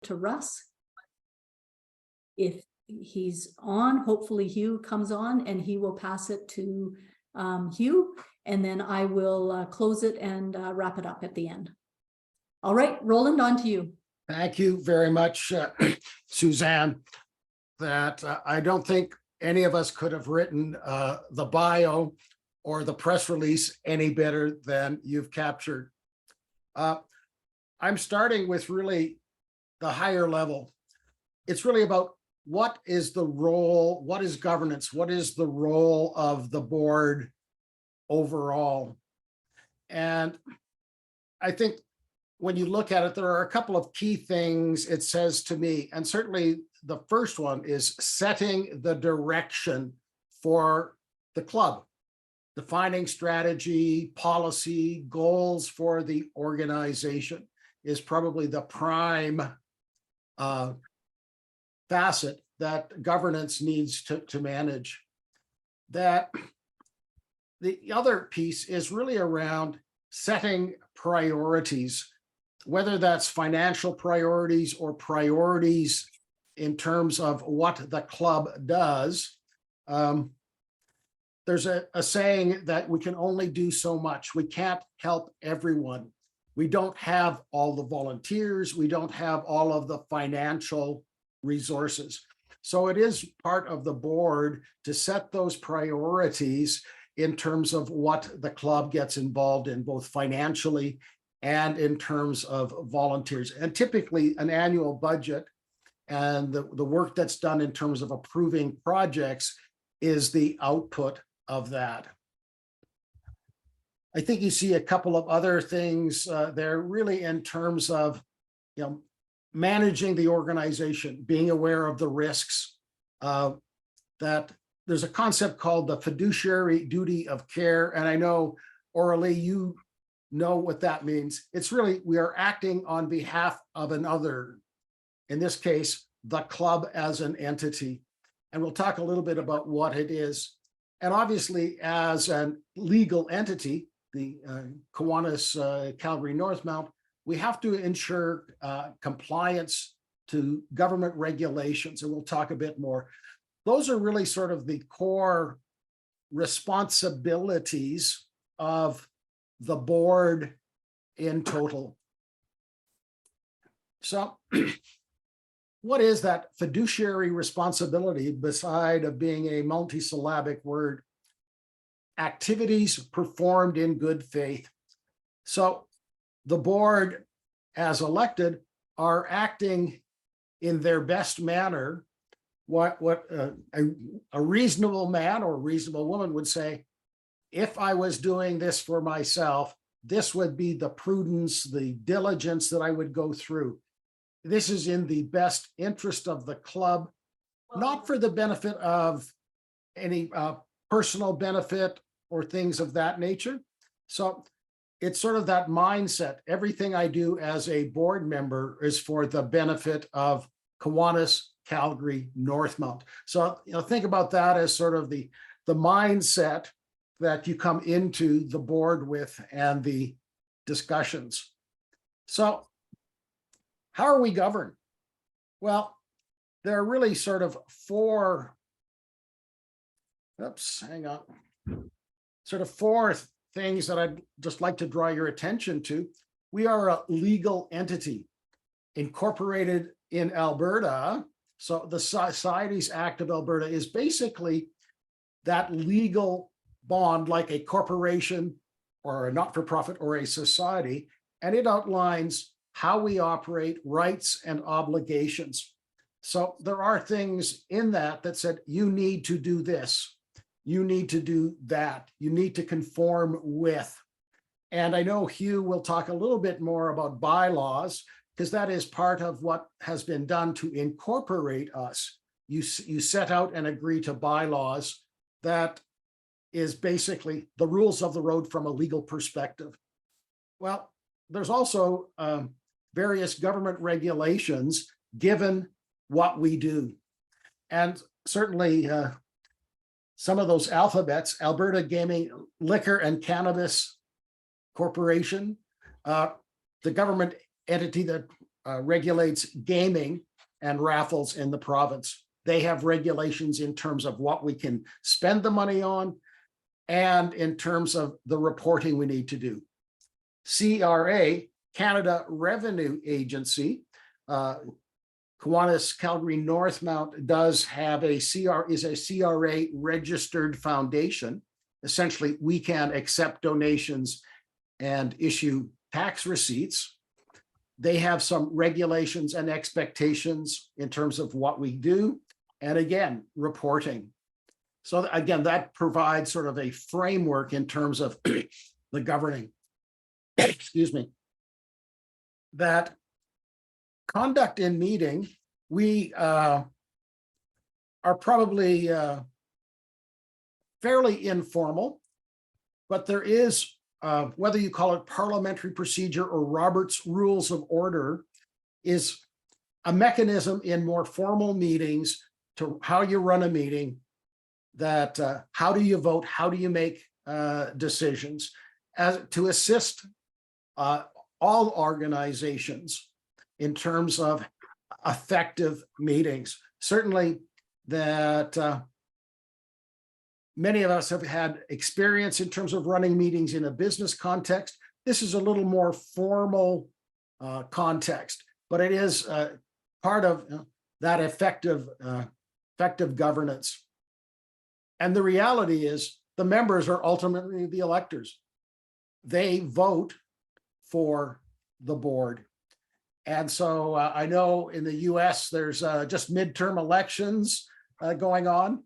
to Russ. If he's on, hopefully Hugh comes on and he will pass it to Hugh, and then I will close it and wrap it up at the end. All right, Roland, on to you. Thank you very much, Suzanne. That I don't think any of us could have written the bio or the press release any better than you've captured. I'm starting with really the higher level. It's really about what is the role, what is governance, what is the role of the board overall? And I think when you look at it, there are a couple of key things it says to me. And certainly the first one is setting the direction for the club, defining strategy, policy, goals for the organization is probably the prime facet that governance needs to manage. That the other piece is really around setting priorities, whether that's financial priorities or priorities in terms of what the club does. There's a saying that we can only do so much. We can't help everyone. We don't have all the volunteers. We don't have all of the financial resources. So it is part of the board to set those priorities in terms of what the club gets involved in, both financially and in terms of volunteers. And typically an annual budget and the work that's done in terms of approving projects is the output of that. I think you see a couple of other things there really in terms of, managing the organization, being aware of the risks, that there's a concept called the fiduciary duty of care. And I know, Aurelie, you know what that means. It's really, we are acting on behalf of another, in this case, the club as an entity. And we'll talk a little bit about what it is. And obviously, as a legal entity, the Kiwanis Calgary Northmount, we have to ensure compliance to government regulations, and we'll talk a bit more. Those are really sort of the core responsibilities of the board in total. So what is that fiduciary responsibility beside of being a multisyllabic word? Activities performed in good faith. So the board, as elected, are acting in their best manner. What a reasonable man or reasonable woman would say, if I was doing this for myself, this would be the prudence, the diligence that I would go through. This is in the best interest of the club, not for the benefit of any personal benefit or things of that nature. So it's sort of that mindset. Everything I do as a board member is for the benefit of Kiwanis, Calgary, Northmount. So think about that as sort of the mindset that you come into the board with and the discussions. So how are we governed? Well, there are really sort of four things that I'd just like to draw your attention to. We are a legal entity incorporated in Alberta. So the Societies Act of Alberta is basically that legal bond like a corporation or a not-for-profit or a society, and it outlines how we operate, rights and obligations. So there are things in that said, you need to do this. You need to do that. You need to conform with. And I know Hugh will talk a little bit more about bylaws, because that is part of what has been done to incorporate us. You set out and agree to bylaws. That is basically the rules of the road from a legal perspective. Well, there's also various government regulations given what we do. And certainly, some of those alphabets, Alberta Gaming, Liquor and Cannabis Corporation, the government entity that regulates gaming and raffles in the province. They have regulations in terms of what we can spend the money on and in terms of the reporting we need to do. CRA, Canada Revenue Agency, Kiwanis, Calgary, Northmount does have is a CRA registered foundation. Essentially, we can accept donations and issue tax receipts. They have some regulations and expectations in terms of what we do. And again, reporting. So again, that provides sort of a framework in terms of the governing, excuse me, that conduct in meeting, we are probably fairly informal, but there is, whether you call it parliamentary procedure or Robert's Rules of Order, is a mechanism in more formal meetings to how you run a meeting, that how do you vote, how do you make decisions, as to assist all organizations in terms of effective meetings. Certainly that many of us have had experience in terms of running meetings in a business context. This is a little more formal context, but it is part of that effective governance. And the reality is the members are ultimately the electors. They vote for the board. And so I know in the US, there's just midterm elections going on.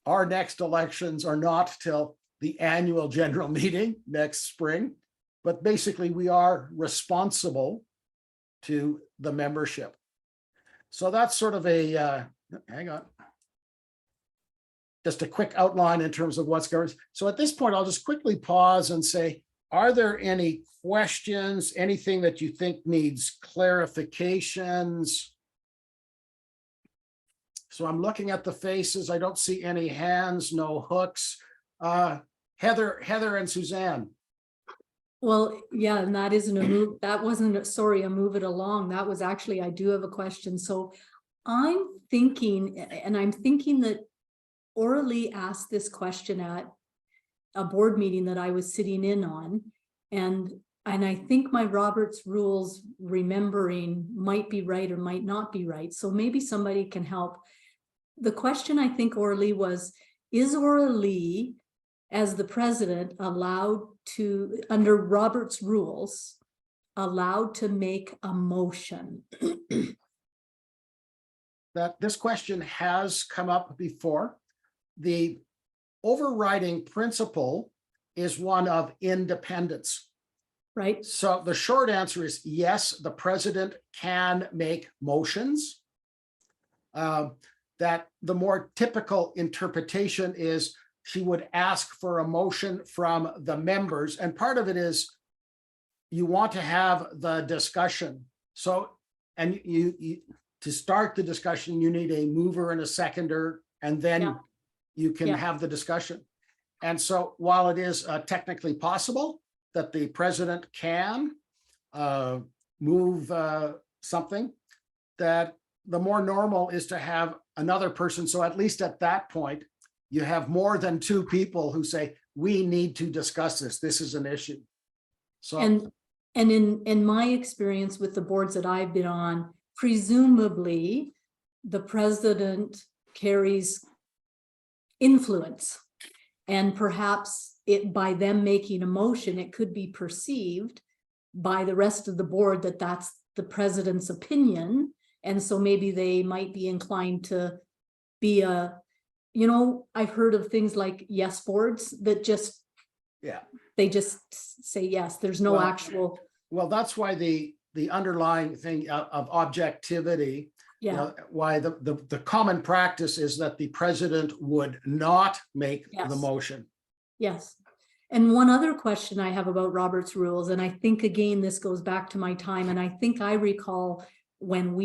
Our next elections are not till the annual general meeting next spring, but basically we are responsible to the membership. So that's sort of a, hang on, just a quick outline in terms of what's going on. So at this point, I'll just quickly pause and say, are there any questions, anything that you think needs clarifications? So I'm looking at the faces. I don't see any hands, no hooks. Heather and Suzanne. Well, yeah, and that isn't a move. That wasn't, sorry, a move it along. That was actually, I do have a question. So I'm thinking that Orally asked this question at a board meeting that I was sitting in on. And I think my Robert's rules remembering might be right or might not be right. So maybe somebody can help. The question I think Orally was, is Orally as the president allowed to, under Robert's rules, allowed to make a motion? That this question has come up before. The overriding principle is one of independence. Right. So the short answer is yes, the president can make motions. That the more typical interpretation is she would ask for a motion from the members. And part of it is you want to have the discussion. So, and you to start the discussion, you need a mover and a seconder, and then you can have the discussion. And so while it is technically possible that the president can move something, that the more normal is to have another person. So at least at that point, you have more than two people who say, we need to discuss this. This is an issue. So and in my experience with the boards that I've been on, presumably the president carries influence, and perhaps it, by them making a motion, it could be perceived by the rest of the board that that's the president's opinion. And so maybe they might be inclined to be a, you know, I've heard of things like yes boards that just, they just say yes, there's no actual. Well, that's why the underlying thing of objectivity, you know, why the common practice is that the president would not make the motion. Yes. And one other question I have about Robert's rules, and I think again this goes back to my time, and I think I recall when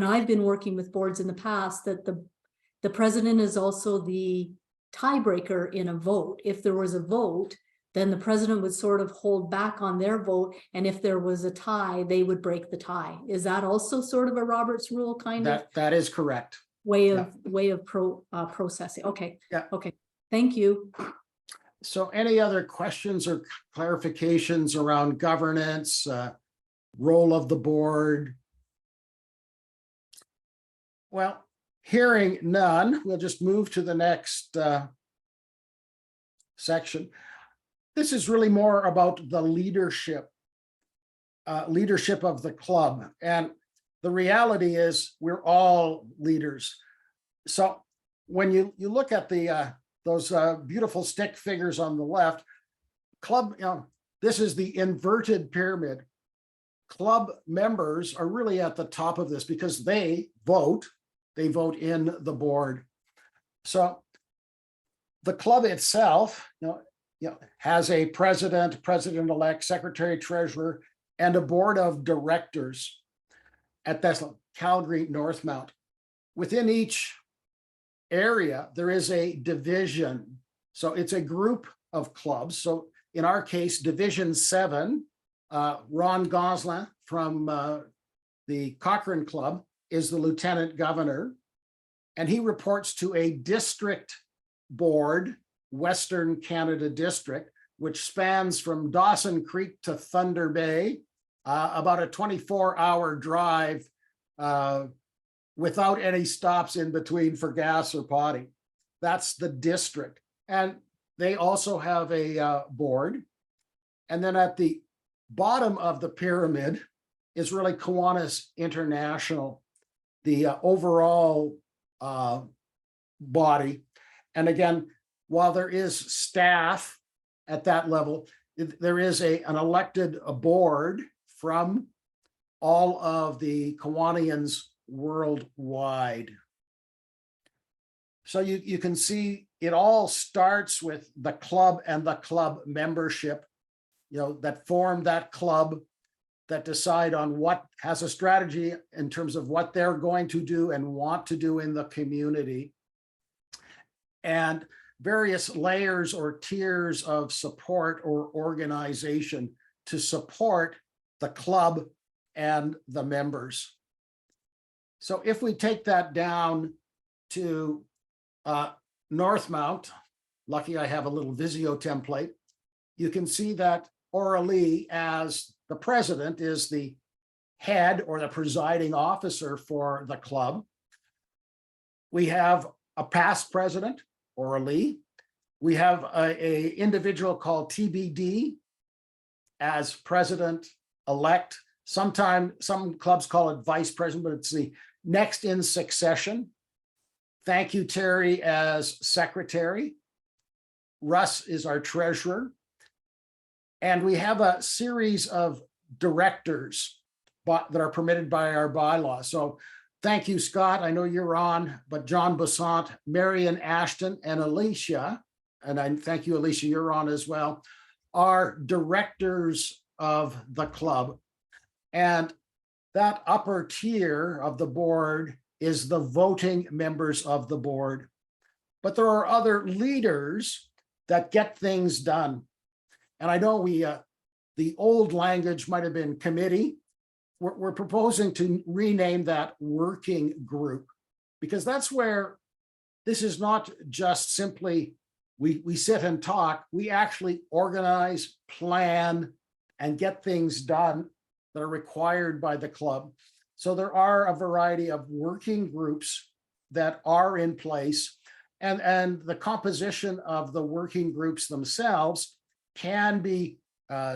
I've been working with boards in the past, that the president is also the tiebreaker in a vote. If there was a vote, then the president would sort of hold back on their vote. And if there was a tie, they would break the tie. Is that also sort of a Robert's rule kind of That is correct. way of processing? Okay. Yeah. Okay. Thank you. So any other questions or clarifications around governance, role of the board? Well, hearing none, we'll just move to the next section. This is really more about the leadership of the club. And the reality is we're all leaders. So when you look at those beautiful stick figures on the left, club, this is the inverted pyramid. Club members are really at the top of this because they vote in the board. So the club itself, has a president, president-elect, secretary, treasurer, and a board of directors at this Calgary Northmount. Within each area, there is a division. So it's a group of clubs. So in our case, Division 7, Ron Gosselin from the Cochrane Club is the lieutenant governor, and he reports to a district board, Western Canada District, which spans from Dawson Creek to Thunder Bay, about a 24-hour drive without any stops in between for gas or potty. That's the district. And they also have a board. And then at the bottom of the pyramid is really Kiwanis International, the overall body. And again, while there is staff at that level, there is an elected board from all of the Kiwanians worldwide. So you can see it all starts with the club and the club membership, that form that club, that decide on what has a strategy in terms of what they're going to do and want to do in the community. And various layers or tiers of support or organization to support the club and the members. So if we take that down to Northmount, lucky I have a little Visio template, you can see that Aurelie, as the president, is the head or the presiding officer for the club. We have a past president, Aurelie. We have a individual called TBD as president-elect. Sometimes some clubs call it vice president, but it's the next in succession. Thank you, Terry, as secretary. Russ is our treasurer. And we have a series of directors that are permitted by our bylaws. So thank you, Scott. I know you're on, but John Bassant, Marion Ashton, and Alicia, and I thank you, Alicia, you're on as well, are directors of the club. And that upper tier of the board is the voting members of the board. But there are other leaders that get things done. And I know the old language might have been committee. We're proposing to rename that working group, because that's where this is not just simply we sit and talk. We actually organize, plan, and get things done that are required by the club. So there are a variety of working groups that are in place, and the composition of the working groups themselves can be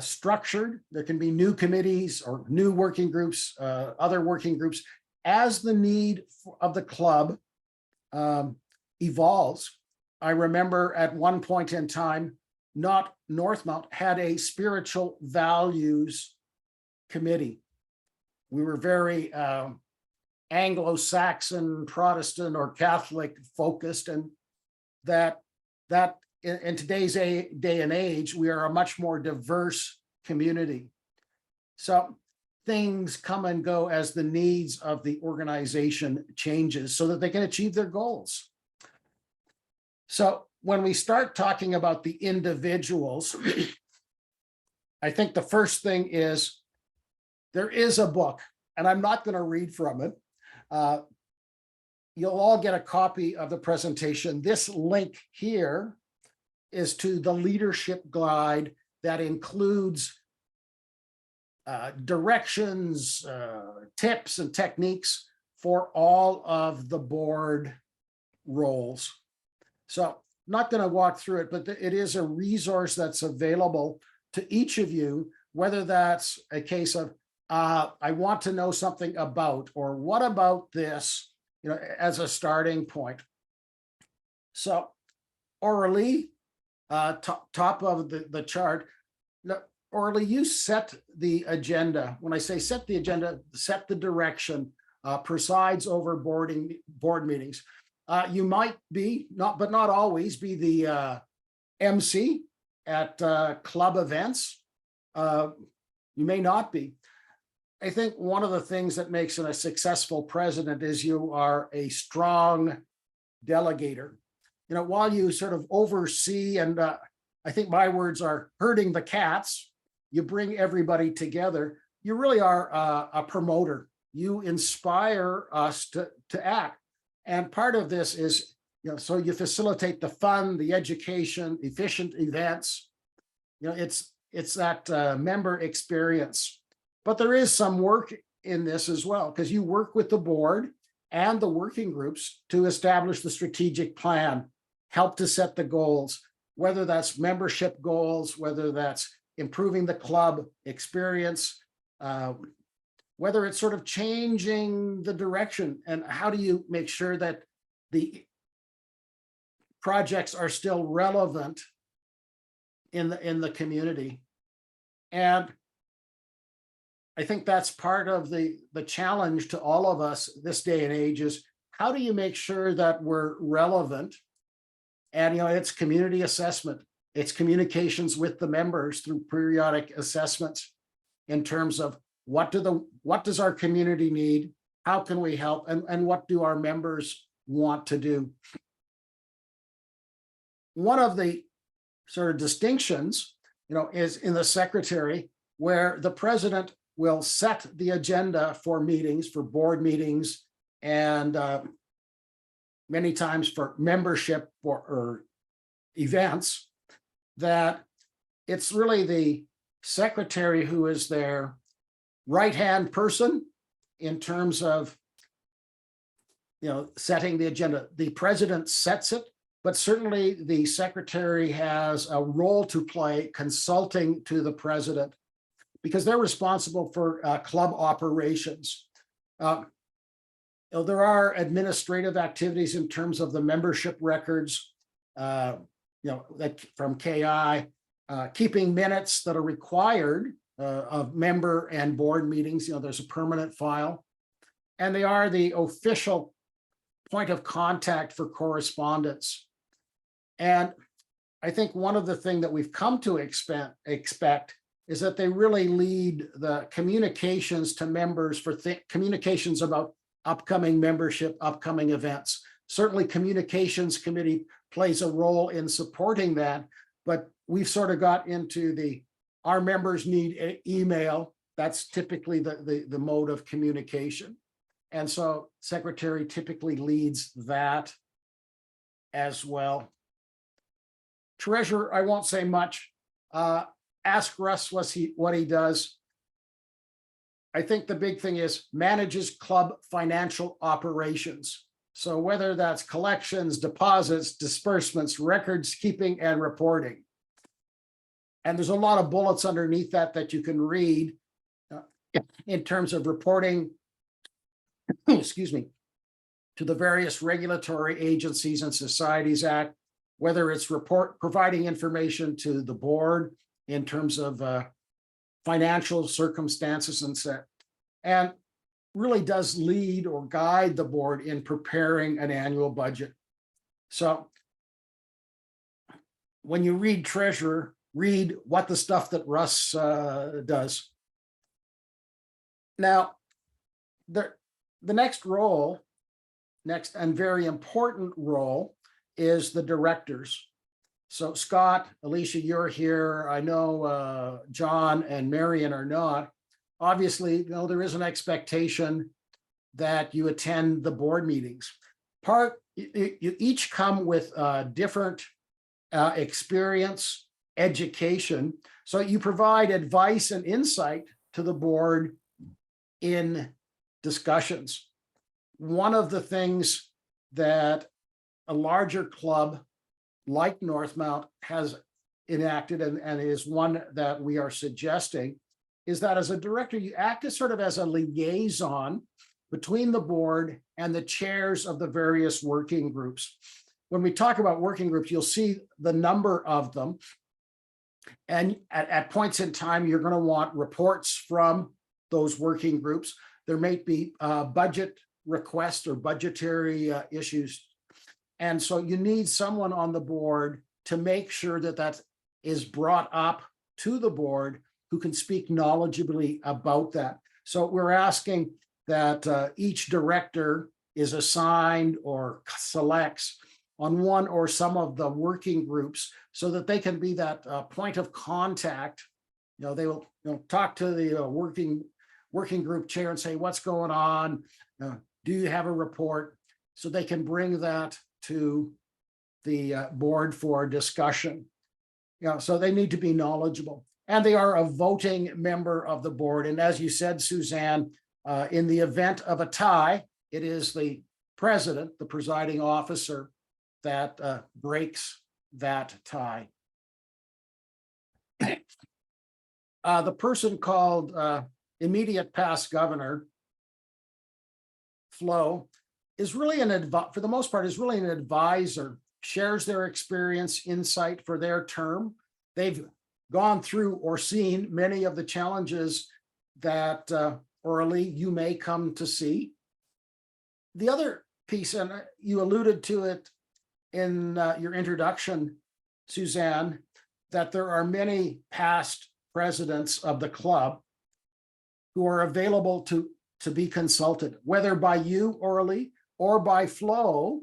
structured. There can be new committees or new working groups, other working groups, as the need of the club evolves. I remember at one point in time, Northmount had a spiritual values committee. We were very Anglo-Saxon, Protestant, or Catholic focused, and that in today's day and age, we are a much more diverse community. So things come and go as the needs of the organization changes so that they can achieve their goals. So when we start talking about the individuals, I think the first thing is there is a book, and I'm not going to read from it. You'll all get a copy of the presentation. This link here is to the leadership guide that includes directions, tips, and techniques for all of the board roles. So not going to walk through it, but it is a resource that's available to each of you, whether that's a case of, I want to know something about, or what about this, as a starting point. So Orly, top of the chart, Orly, you set the agenda. When I say set the agenda, set the direction, presides over board meetings. You might be, but not always, be the MC at club events. You may not be. I think one of the things that makes a successful president is you are a strong delegator. While you sort of oversee, and I think my words are herding the cats, you bring everybody together. You really are a promoter. You inspire us to act. And part of this is, so you facilitate the fun, the education, efficient events. It's that member experience. But there is some work in this as well, because you work with the board and the working groups to establish the strategic plan, help to set the goals, whether that's membership goals, whether that's improving the club experience, whether it's sort of changing the direction, and how do you make sure that the projects are still relevant in the community. And I think that's part of the challenge to all of us this day and age, is how do you make sure that we're relevant? And it's community assessment, it's communications with the members through periodic assessments in terms of what does our community need, how can we help, and what do our members want to do. One of the sort of distinctions, is in the secretary, where the president will set the agenda for meetings, for board meetings, and many times for membership or events, that it's really the secretary who is their right-hand person in terms of, setting the agenda. The president sets it, but certainly the secretary has a role to play consulting to the president, because they're responsible for club operations. There are administrative activities in terms of the membership records, that from KI, keeping minutes that are required of member and board meetings. There's a permanent file, and they are the official point of contact for correspondence. And I think one of the things that we've come to expect is that they really lead the communications to members for communications about upcoming membership, upcoming events. Certainly communications committee plays a role in supporting that, but we've sort of got into our members need email. That's typically the mode of communication. And so secretary typically leads that as well. Treasurer, I won't say much. Ask Russ what he does. I think the big thing is manages club financial operations. So whether that's collections, deposits, disbursements, records keeping, and reporting. And there's a lot of bullets underneath that you can read in terms of reporting, excuse me, to the various regulatory agencies and Societies Act, whether it's providing information to the board in terms of financial circumstances and really does lead or guide the board in preparing an annual budget. So when you read treasurer, read what the stuff that Russ does. Now, the next and very important role is the directors. So Scott, Alicia, you're here. I know John and Marion are not. Obviously, you know, there is an expectation that you attend the board meetings. You each come with different experience, education. So you provide advice and insight to the board in discussions. One of the things that a larger club like Northmount has enacted and is one that we are suggesting is that as a director, you act as sort of as a liaison between the board and the chairs of the various working groups. When we talk about working groups, you'll see the number of them. And at points in time, you're going to want reports from those working groups. There may be budget requests or budgetary issues. And so you need someone on the board to make sure that that is brought up to the board who can speak knowledgeably about that. So we're asking that each director is assigned or selects on one or some of the working groups so that they can be that point of contact. You know, they will talk to the working group chair and say, what's going on? Do you have a report? So they can bring that to the board for discussion. So they need to be knowledgeable. And they are a voting member of the board. And as you said, Suzanne, in the event of a tie, it is the president, the presiding officer, that breaks that tie. The person called immediate past governor, Flo, is really for the most part, is really an advisor, shares their experience, insight for their term. They've gone through or seen many of the challenges that orally you may come to see. The other piece, and you alluded to it in your introduction, Suzanne, that there are many past presidents of the club who are available to be consulted, whether by you orally or by Flo,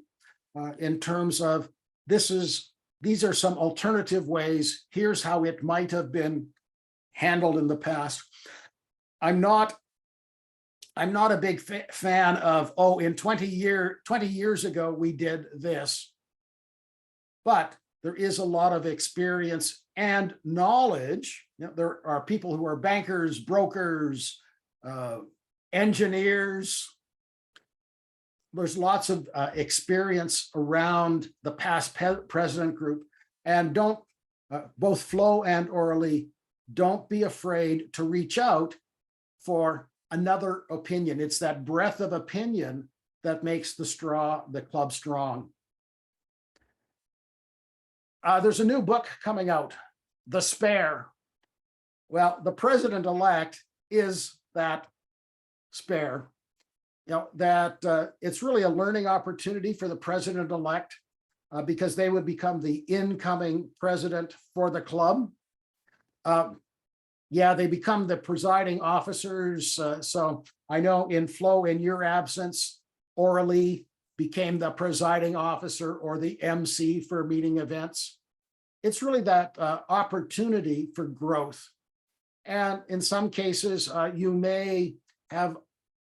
in terms of these are some alternative ways. Here's how it might have been handled in the past. I'm not a big fan of, oh, in 20 years ago, we did this. But there is a lot of experience and knowledge. There are people who are bankers, brokers, engineers. There's lots of experience around the past president group. And don't, both Flo and Orly, don't be afraid to reach out for another opinion. It's that breadth of opinion that makes the club strong. There's a new book coming out, The Spare. Well, the president-elect is that spare. It's really a learning opportunity for the president-elect because they would become the incoming president for the club. They become the presiding officers. So I know in Flo, in your absence, Orly became the presiding officer or the MC for meeting events. It's really that opportunity for growth. And in some cases, you may have,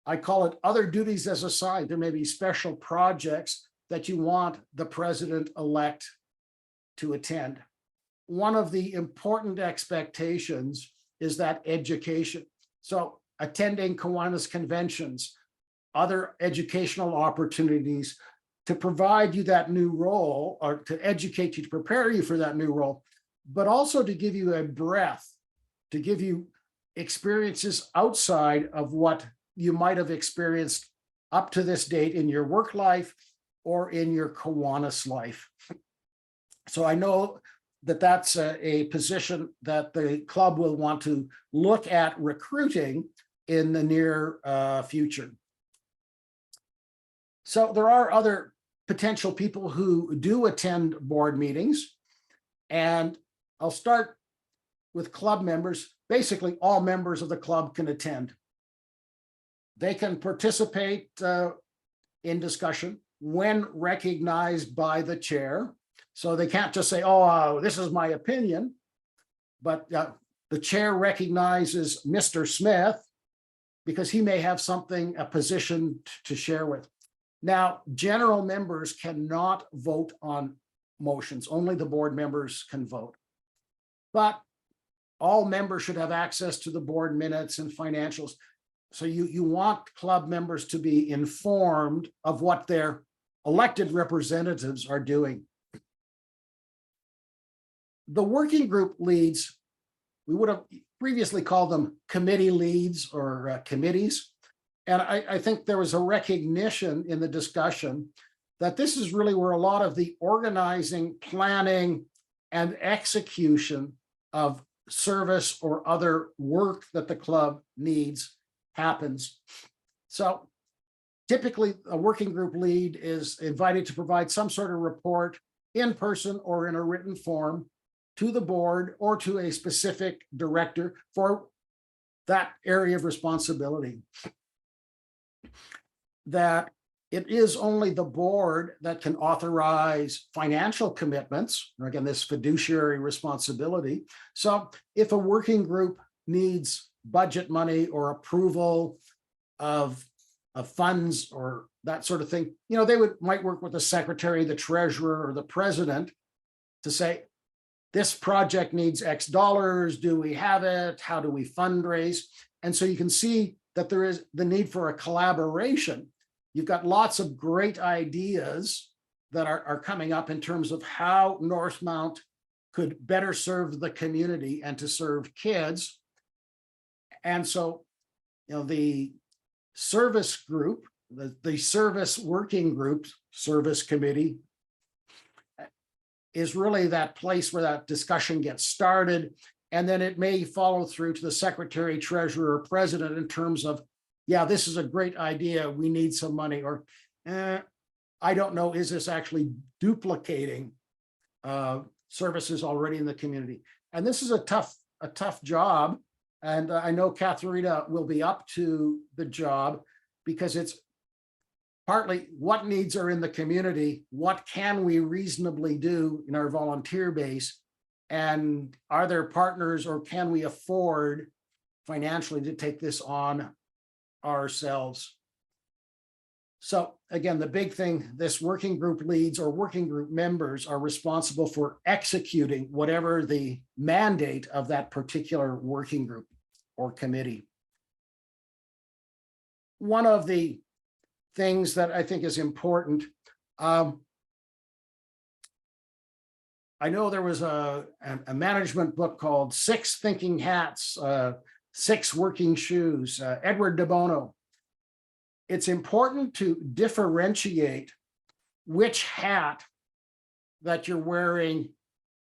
I call it other duties as assigned. There may be special projects that you want the president-elect to attend. One of the important expectations is that education. So attending Kiwanis conventions, other educational opportunities to provide you that new role or to educate you, to prepare you for that new role, but also to give you a breadth, to give you experiences outside of what you might have experienced up to this date in your work life or in your Kiwanis life. So I know that that's a position that the club will want to look at recruiting in the near future. So there are other potential people who do attend board meetings, and I'll start with club members. Basically, all members of the club can attend. They can participate in discussion when recognized by the chair. So they can't just say, oh, this is my opinion, but the chair recognizes Mr. Smith because he may have something, a position to share with. Now, general members cannot vote on motions. Only the board members can vote. But all members should have access to the board minutes and financials. So you want club members to be informed of what their elected representatives are doing. The working group leads, we would have previously called them committee leads or committees. And I think there was a recognition in the discussion that this is really where a lot of the organizing, planning, and execution of service or other work that the club needs happens. So typically a working group lead is invited to provide some sort of report in person or in a written form to the board or to a specific director for that area of responsibility. That it is only the board that can authorize financial commitments, or again, this fiduciary responsibility. So if a working group needs budget money or approval of funds or that sort of thing, you know, they might work with the secretary, the treasurer, or the president to say, this project needs X dollars. Do we have it? How do we fundraise? And so you can see that there is the need for a collaboration. You've got lots of great ideas that are coming up in terms of how Northmount could better serve the community and to serve kids. And so, you know, the service group, the service working group, service committee, is really that place where that discussion gets started. And then it may follow through to the secretary, treasurer, or president in terms of, yeah, this is a great idea, we need some money, or I don't know, is this actually duplicating services already in the community? And this is a tough job. And I know Katharina will be up to the job because it's partly what needs are in the community, what can we reasonably do in our volunteer base, and are there partners or can we afford financially to take this on ourselves? So again, the big thing, this working group leads or working group members are responsible for executing whatever the mandate of that particular working group or committee. One of the things that I think is important, I know there was a management book called 6 Thinking Hats, 6 Working Shoes, Edward de Bono. It's important to differentiate which hat that you're wearing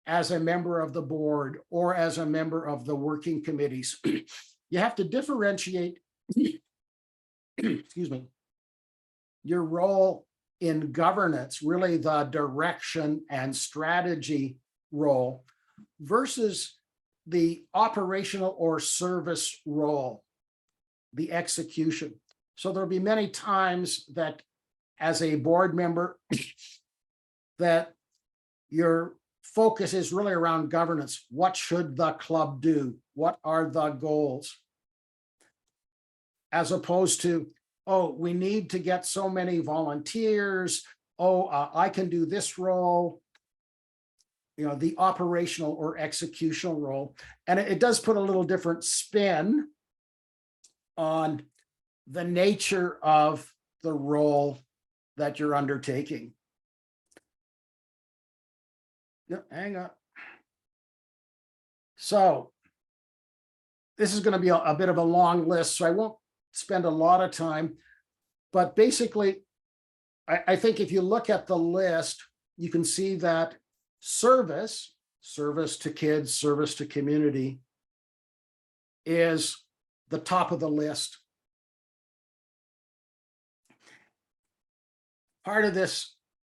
as a member of the board or as a member of the working committees. You have to differentiate, excuse me, your role in governance, really the direction and strategy role, versus the operational or service role, the execution. So there'll be many times that as a board member that your focus is really around governance. What should the club do? What are the goals? As opposed to, oh, we need to get so many volunteers. Oh, I can do this role. You know, the operational or executional role. And it does put a little different spin on the nature of the role that you're undertaking. Yeah, hang on. So this is going to be a bit of a long list, so I won't spend a lot of time. But basically, I think if you look at the list, you can see that service to kids, service to community is the top of the list. Part of this,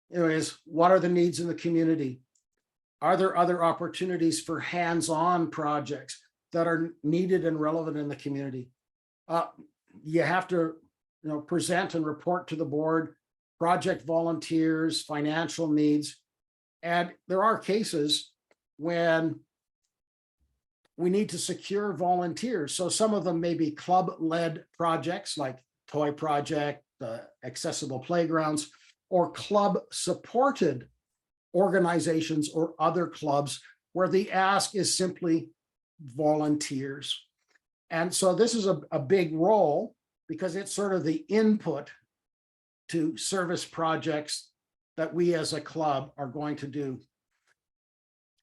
you know, is what are the needs in the community? Are there other opportunities for hands-on projects that are needed and relevant in the community? You have to, you know, present and report to the board project volunteers, financial needs, And there are cases when we need to secure volunteers. So some of them may be club-led projects like Toy Project, accessible playgrounds, or club-supported organizations or other clubs where the ask is simply volunteers. And so this is a big role because it's sort of the input to service projects that we as a club are going to do.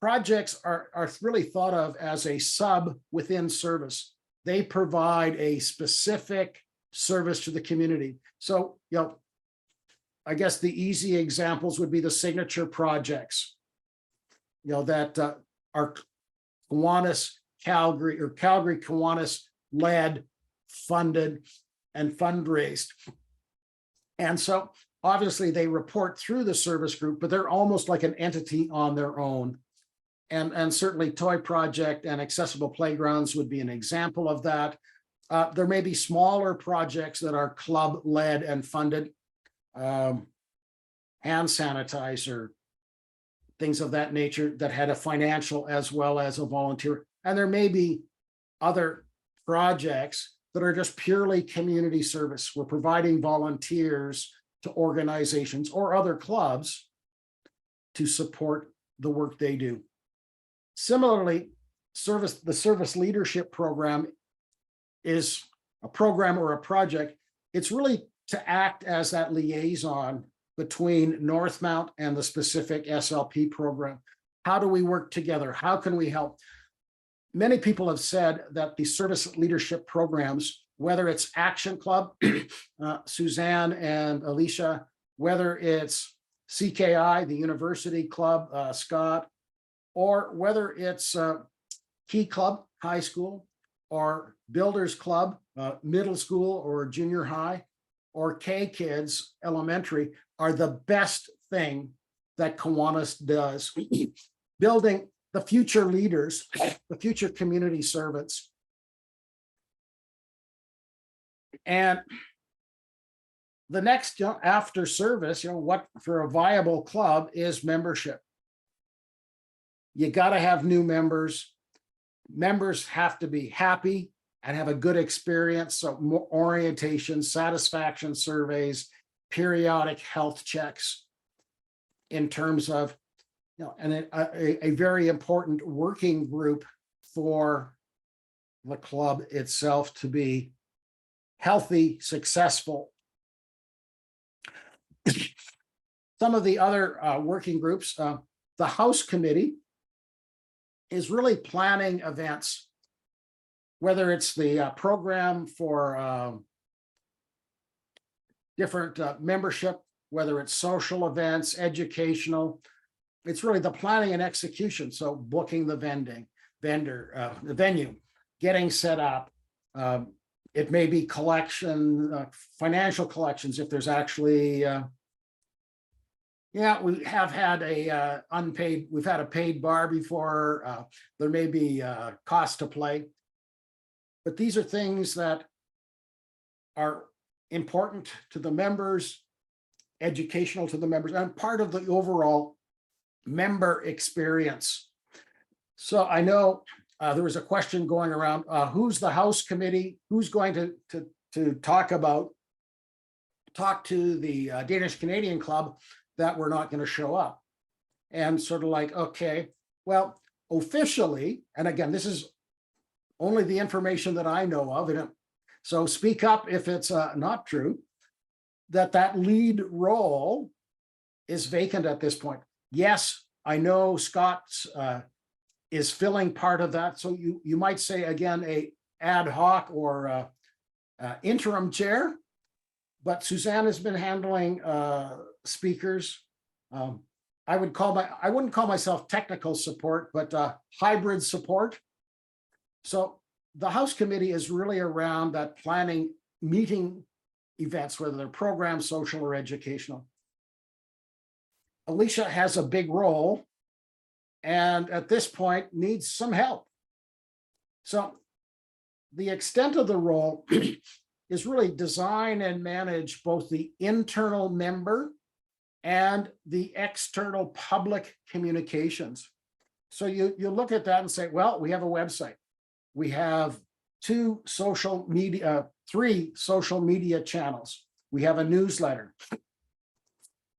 Projects are really thought of as a sub within service. They provide a specific service to the community. So, I guess the easy examples would be the signature projects, that are Kiwanis, Calgary, or Calgary Kiwanis led, funded, and fundraised. And so obviously they report through the service group, but they're almost like an entity on their own. And certainly Toy Project and accessible playgrounds would be an example of that. There may be smaller projects that are club led and funded, hand sanitizer, things of that nature that had a financial as well as a volunteer. And there may be other projects that are just purely community service. We're providing volunteers to organizations or other clubs to support the work they do. Similarly, the service leadership program is a program or a project. It's really to act as that liaison between Northmount and the specific SLP program. How do we work together? How can we help? Many people have said that the service leadership programs, whether it's Action Club, Suzanne and Alicia, whether it's CKI, the University Club, Scott, or whether it's Key Club, high school, or Builders Club, middle school or junior high, or K Kids, elementary, are the best thing that Kiwanis does. Building the future leaders, the future community servants. And the next after service, what for a viable club is membership. You got to have new members. Members have to be happy and have a good experience. So more orientation, satisfaction surveys, periodic health checks in terms of, and a very important working group for the club itself to be healthy, successful. Some of the other working groups, the house committee is really planning events, whether it's the program for different membership, whether it's social events, educational. It's really the planning and execution. So booking the the venue, getting set up. It may be collection, financial collections if there's actually, we have had a we've had a paid bar before. There may be cost to play. But these are things that are important to the members, educational to the members, and part of the overall member experience. So I know there was a question going around, who's the house committee? Who's going to talk to the Danish Canadian Club that we're not going to show up? And sort of like, okay, well, officially, and again, this is only the information that I know of, and so speak up if it's not true, that lead role is vacant at this point. Yes, I know Scott is filling part of that. So you might say, again, a ad hoc or interim chair, but Suzanne has been handling speakers. I wouldn't call myself technical support, but hybrid support. So the House Committee is really around that planning meeting events, whether they're program, social, or educational. Alicia has a big role and at this point needs some help. So the extent of the role is really design and manage both the internal member and the external public communications. So you look at that and say, well, we have a website. We have three social media channels. We have a newsletter.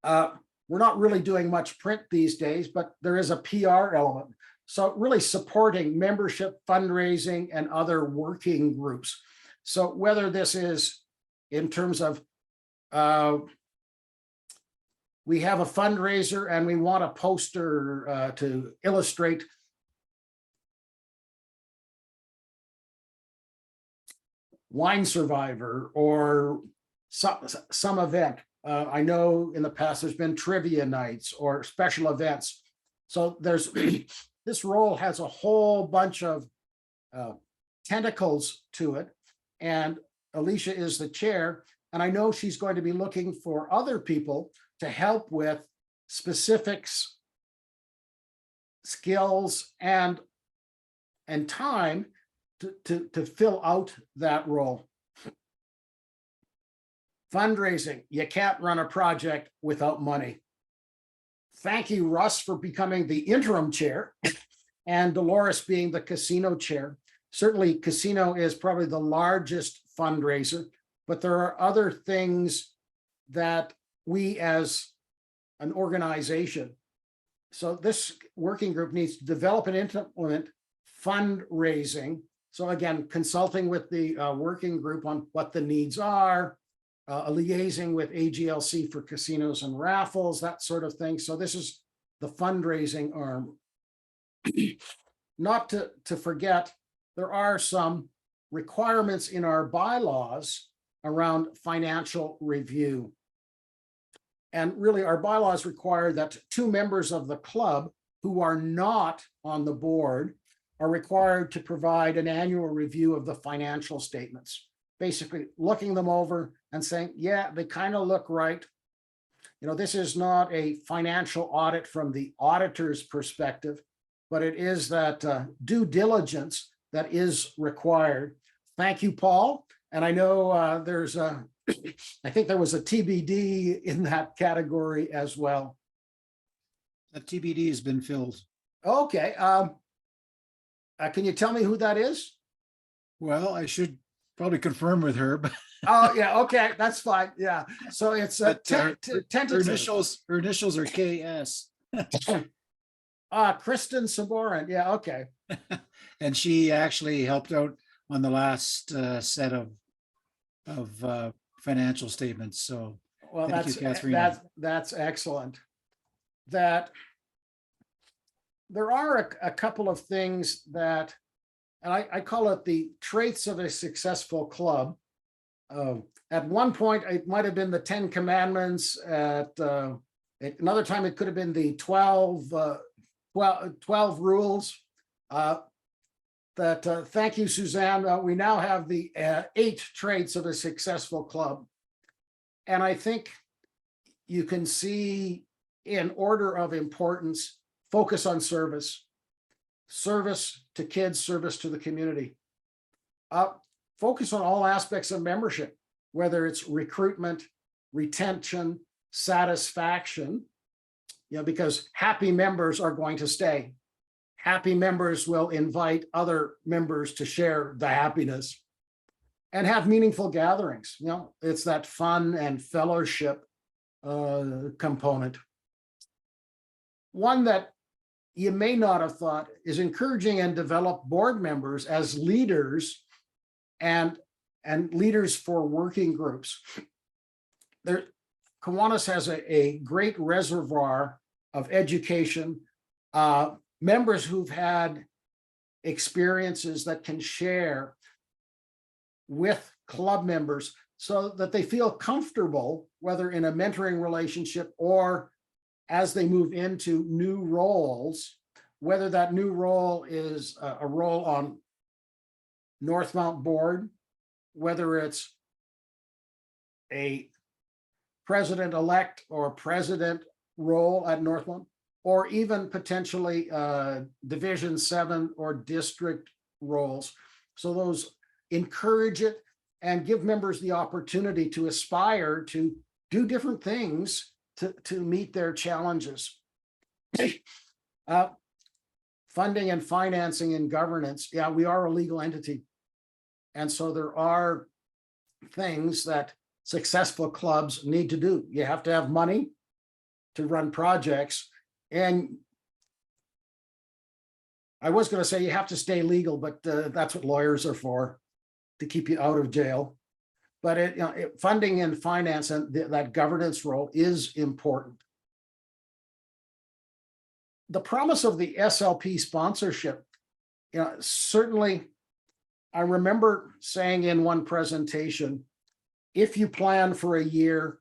We're not really doing much print these days, but there is a PR element. So really supporting membership, fundraising, and other working groups. So whether this is in terms of we have a fundraiser and we want a poster to illustrate Wine Survivor or some event. I know in the past there's been trivia nights or special events. So there's this role has a whole bunch of tentacles to it. And Alicia is the chair. And I know she's going to be looking for other people to help with specifics, skills, and time to fill out that role. Fundraising, you can't run a project without money. Thank you, Russ, for becoming the interim chair and Dolores being the casino chair. Certainly casino is probably the largest fundraiser, but there are other things that we as an organization, so this working group needs to develop and implement fundraising. So again, consulting with the working group on what the needs are, liaising with AGLC for casinos and raffles, that sort of thing. So this is the fundraising arm. Not to forget, there are some requirements in our bylaws around financial review. And really our bylaws require that 2 members of the club who are not on the board are required to provide an annual review of the financial statements, basically looking them over and saying, yeah, they kind of look right. You know, this is not a financial audit from the auditor's perspective, but it is that due diligence that is required. Thank you, Paul. And I know there's a, I think there was a TBD in that category as well. That TBD has been filled. Okay. Can you tell me who that is? Well, I should probably confirm with her, but Oh, yeah. Okay. That's fine. Yeah. So it's but her her initials are KS. Kristen Saborin. Yeah. Okay. And she actually helped out on the last set of financial statements. So Well, thank you, Catherine. that's excellent. That there are a couple of things that, and I call it the traits of a successful club. At one point, it might have been the 10 Commandments. At another time, it could have been the 12 rules. Thank you, Suzanne. We now have the 8 traits of a successful club. And I think you can see in order of importance, focus on service, service to kids, service to the community. Focus on all aspects of membership, whether it's recruitment, retention, satisfaction, you know, because happy members are going to stay. Happy members will invite other members to share the happiness and have meaningful gatherings. You know, it's that fun and fellowship component. One that you may not have thought is encouraging and develop board members as leaders and leaders for working groups. Kiwanis has a great reservoir of education, members who've had experiences that can share with club members so that they feel comfortable, whether in a mentoring relationship or as they move into new roles, whether that new role is a role on Northmount board, whether it's a president-elect or president role at Northmount, or even potentially Division 7 or district roles. So those encourage it and give members the opportunity to aspire to do different things to meet their challenges. Funding and financing and governance. Yeah, we are a legal entity. And so there are things that successful clubs need to do. You have to have money to run projects. And I was going to say you have to stay legal, but that's what lawyers are for, to keep you out of jail. But funding and finance and that governance role is important. The promise of the SLP sponsorship, certainly, I remember saying in one presentation, if you plan for a year,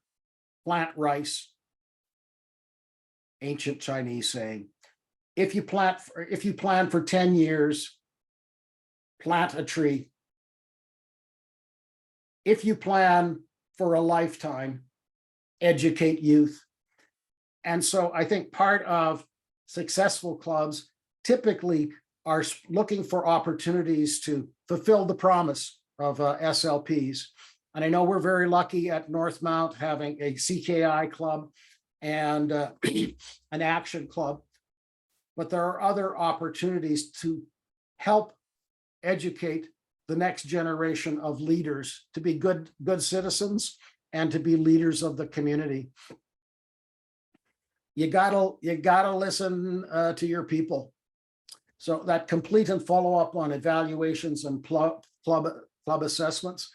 plant rice. Ancient Chinese saying. If you plan for 10 years, plant a tree. If you plan for a lifetime, educate youth. And so I think part of successful clubs typically are looking for opportunities to fulfill the promise of SLPs. And I know we're very lucky at Northmount having a CKI club and an action club, but there are other opportunities to help educate the next generation of leaders to be good citizens and to be leaders of the community. You gotta listen to your people. So that complete and follow up on evaluations and club assessments.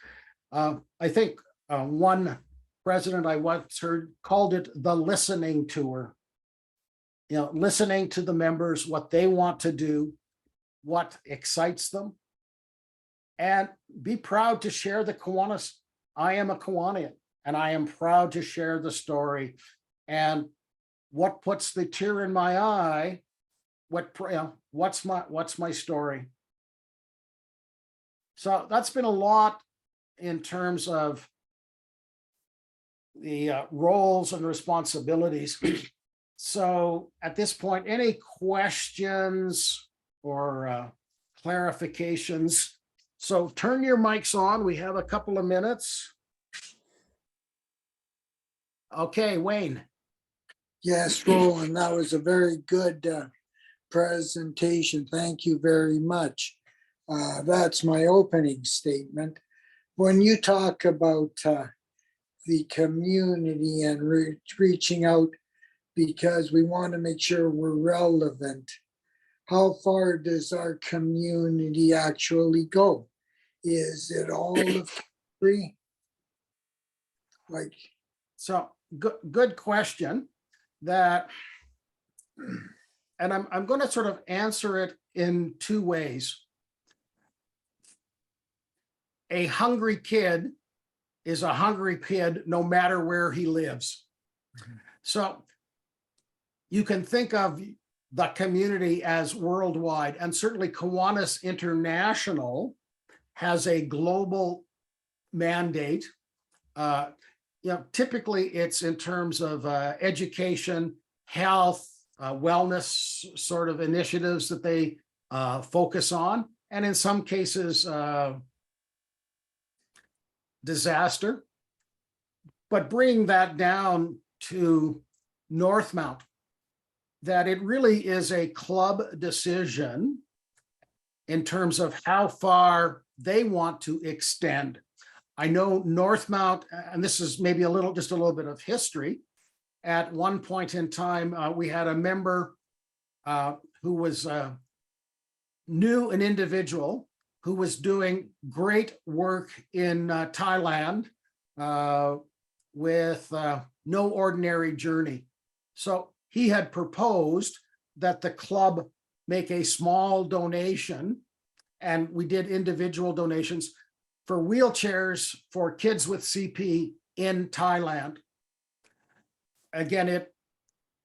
I think one president I once heard called it the listening tour. Listening to the members, what they want to do, what excites them, and be proud to share the Kiwanis. I am a Kiwanian, and I am proud to share the story. And what puts the tear in my eye? What's my story? So that's been a lot in terms of the roles and responsibilities. So at this point, any questions or clarifications? So turn your mics on. We have a couple of minutes. Okay, Wayne. Yes, Roland, that was a very good presentation. Thank you very much. That's my opening statement. When you talk about the community and reaching out because we want to make sure we're relevant, how far does our community actually go? Is it all of Calgary? So good question. That, and I'm going to sort of answer it in two ways. A hungry kid is a hungry kid no matter where he lives. Mm-hmm. So you can think of the community as worldwide, and certainly Kiwanis International has a global mandate. Typically it's in terms of education, health, wellness sort of initiatives that they focus on, and in some cases, disaster. But bringing that down to Northmount, that it really is a club decision in terms of how far they want to extend. I know Northmount, and this is maybe just a little bit of history. At one point in time, we had a member who was new, an individual who was doing great work in Thailand with no ordinary journey. So he had proposed that the club make a small donation, and we did individual donations for wheelchairs for kids with CP in Thailand. Again,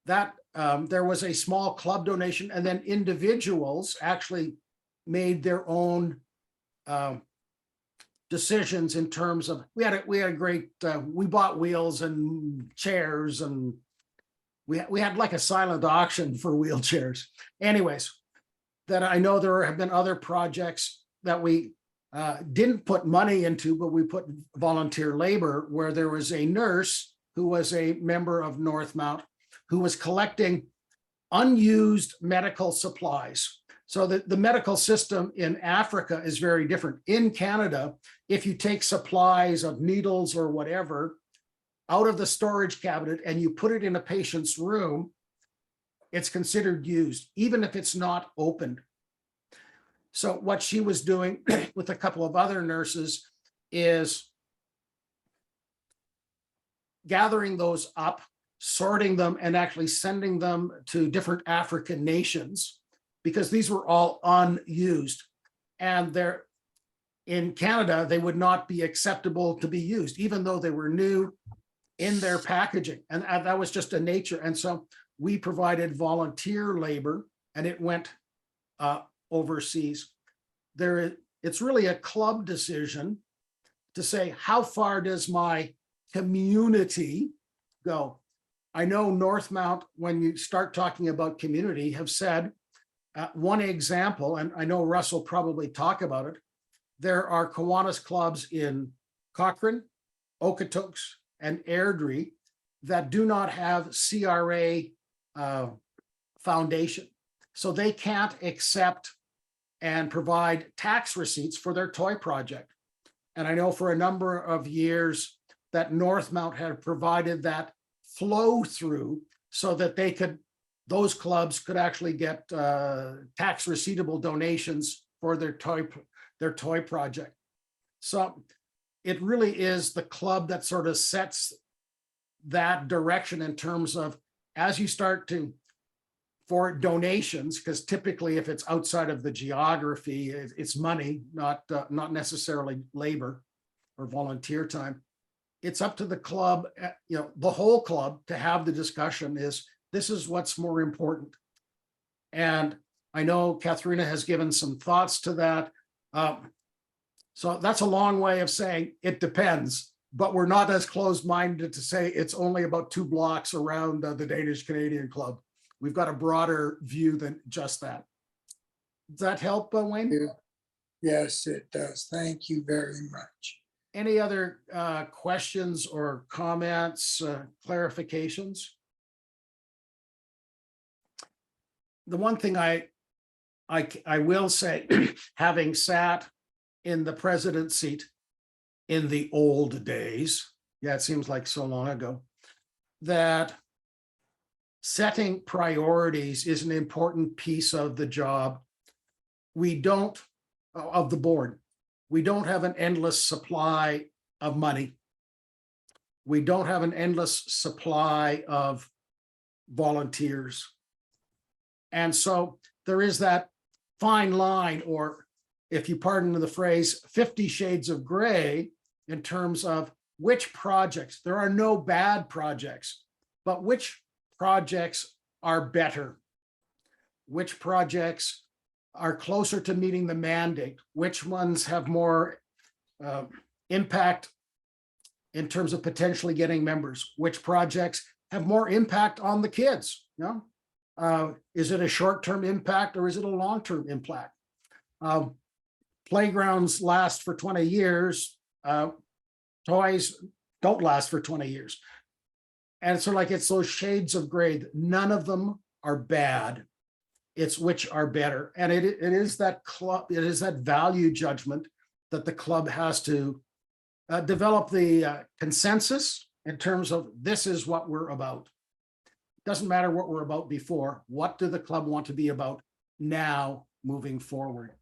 there was a small club donation, and then individuals actually made their own decisions in terms of, we had a great, we bought wheels and chairs, and we had like a silent auction for wheelchairs. Anyways, that I know there have been other projects that we didn't put money into, but we put volunteer labor, where there was a nurse who was a member of Northmount, who was collecting unused medical supplies. So the medical system in Africa is very different. In Canada, if you take supplies of needles or whatever out of the storage cabinet and you put it in a patient's room, it's considered used, even if it's not opened. So what she was doing with a couple of other nurses is gathering those up, sorting them, and actually sending them to different African nations, because these were all unused. And they're in Canada, they would not be acceptable to be used, even though they were new in their packaging. And that was just a nature. And so we provided volunteer labor, and it went overseas. It's really a club decision to say, how far does my community go? I know Northmount, when you start talking about community, have said, one example, and I know Russ will probably talk about it, there are Kiwanis clubs in Cochrane, Okotoks, and Airdrie that do not have CRA foundation. So they can't accept and provide tax receipts for their toy project. And I know for a number of years that Northmount had provided that flow through so that those clubs could actually get tax receivable donations for their toy project. So it really is the club that sort of sets that direction in terms of, as you start for donations, because typically if it's outside of the geography, it's money, not necessarily labor or volunteer time. It's up to the club, the whole club, to have the discussion this is what's more important. And I know Katharina has given some thoughts to that. So that's a long way of saying it depends, but we're not as closed-minded to say it's only about 2 blocks around the Danish Canadian Club. We've got a broader view than just that. Does that help, Wayne? Yes, it does. Thank you very much. Any other questions or comments, clarifications? The one thing I will say, having sat in the president's seat in the old days, yeah, it seems like so long ago, that setting priorities is an important piece of the job. Of the board. We don't have an endless supply of money. We don't have an endless supply of volunteers. And so there is that fine line, or if you pardon the phrase, 50 shades of gray, in terms of which projects. There are no bad projects, but which projects are better? Which projects are closer to meeting the mandate? Which ones have more impact in terms of potentially getting members? Which projects have more impact on the kids? Is it a short-term impact or is it a long-term impact? Playgrounds last for 20 years. Toys don't last for 20 years. And so it's those shades of gray. None of them are bad. It's which are better. And it is that club, it is that value judgment that the club has to develop the consensus in terms of, this is what we're about. Doesn't matter what we're about before. What do the club want to be about now moving forward?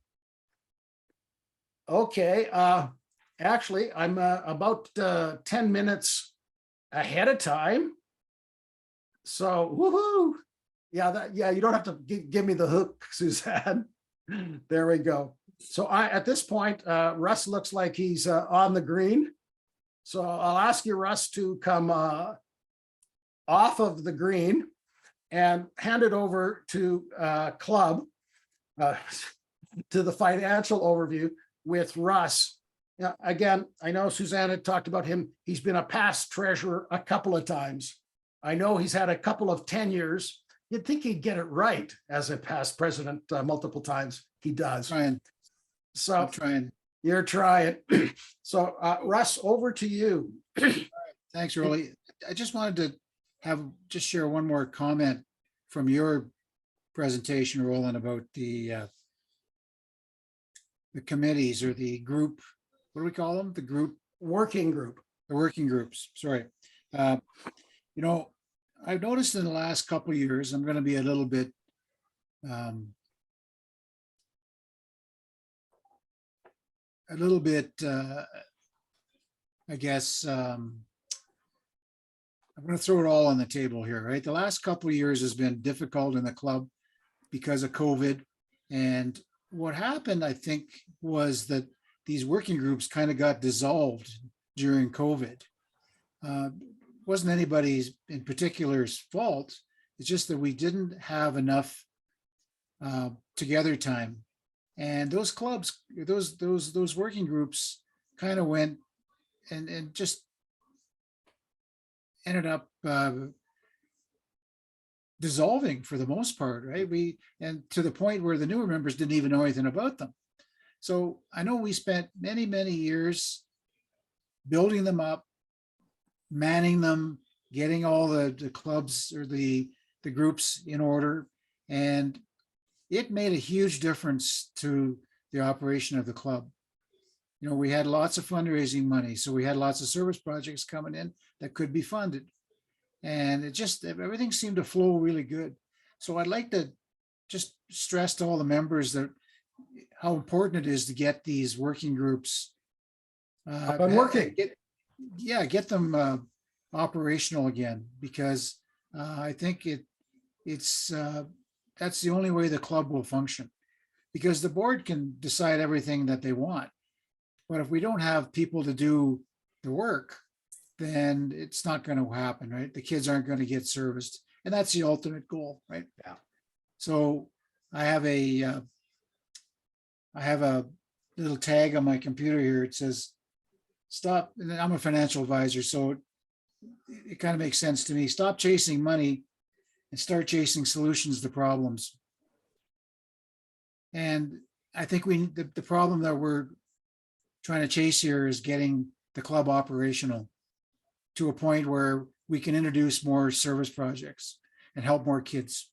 Okay, actually, I'm about 10 minutes ahead of time. So, woohoo! Yeah, you don't have to give me the hook, Suzanne. There we go. So at this point, Russ looks like he's on the green. So I'll ask you, Russ, to come off of the green and hand it over to Club, to the financial overview with Russ. Now, again, I know Suzanne had talked about him. He's been a past treasurer a couple of times. I know he's had a couple of tenures. You'd think he'd get it right as a past president multiple times. He does. So I'm trying. You're trying. So Russ, over to you. Thanks, Rolly. I just wanted to share one more comment from your presentation, Roland, about the committees or the group, what do we call them? The Working group. working groups, sorry. You know, I've noticed in the last couple of years, I'm going to be a little bit I guess, I'm going to throw it all on the table here, right? The last couple of years has been difficult in the club because of COVID. And what happened, I think, was that these working groups kind of got dissolved during COVID. Wasn't anybody's in particular's fault. It's just that we didn't have enough together time. And those clubs, those working groups kind of went and just ended up dissolving for the most part, right? And to the point where the newer members didn't even know anything about them. So I know we spent many, many years building them up, manning them, getting all the clubs or the groups in order. And it made a huge difference to the operation of the club. You know, we had lots of fundraising money, so we had lots of service projects coming in that could be funded. And it just, everything seemed to flow really good. So I'd like to just stress to all the members that how important it is to get these working groups Up and working. Get them operational again, because I think it's that's the only way the club will function, because the board can decide everything that they want. But if we don't have people to do the work, then it's not going to happen, right? The kids aren't going to get serviced. And that's the ultimate goal, right? Yeah. So I have a little tag on my computer here. It says, stop. And I'm a financial advisor, so it kind of makes sense to me. Stop chasing money and start chasing solutions to problems. And I think the problem that we're trying to chase here is getting the club operational to a point where we can introduce more service projects and help more kids.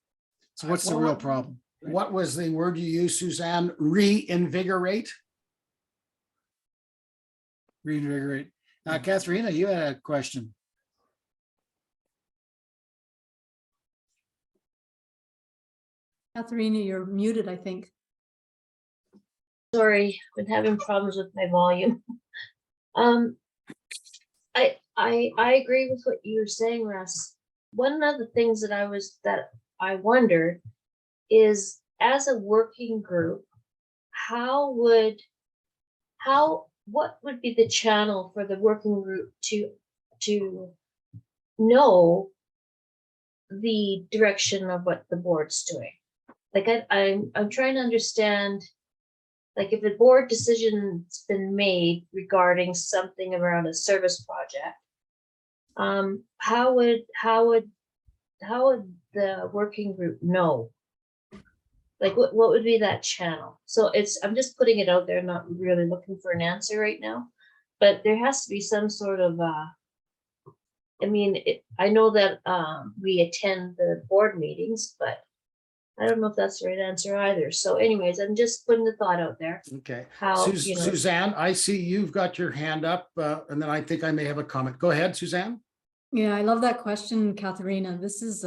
So what's the real problem? Right? What was the word you used, Suzanne? Reinvigorate? Reinvigorate. Katharina, you had a question. Katharina, you're muted, I think. Sorry, been having problems with my volume. I agree with what you were saying, Russ. One of the things that I wondered is, as a working group, what would be the channel for the working group to know the direction of what the board's doing? Like I'm trying to understand, like, if a board decision's been made regarding something around a service project, how would the working group know? Like, what would be that channel? So I'm just putting it out there, not really looking for an answer right now, but there has to be some sort of, I mean, I know that we attend the board meetings, but I don't know if that's the right answer either. So anyways, I'm just putting the thought out there. Okay. How, you know, Suzanne, I see you've got your hand up, and then I think I may have a comment. Go ahead, Suzanne. Yeah, I love that question, Katharina. This is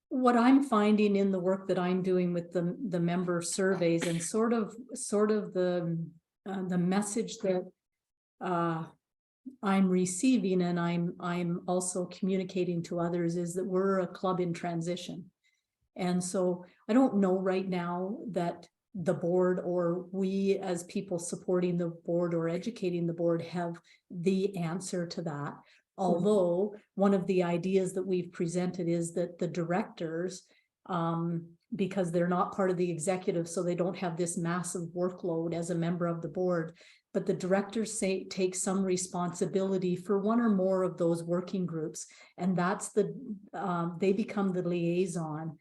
what I'm finding in the work that I'm doing with the member surveys, and sort of the message that I'm receiving, and I'm also communicating to others, is that we're a club in transition. And so I don't know right now that the board, or we as people supporting the board or educating the board, have the answer to that. Although one of the ideas that we've presented is that the directors, because they're not part of the executive, so they don't have this massive workload as a member of the board, but the directors take some responsibility for one or more of those working groups, and that's they become the liaison.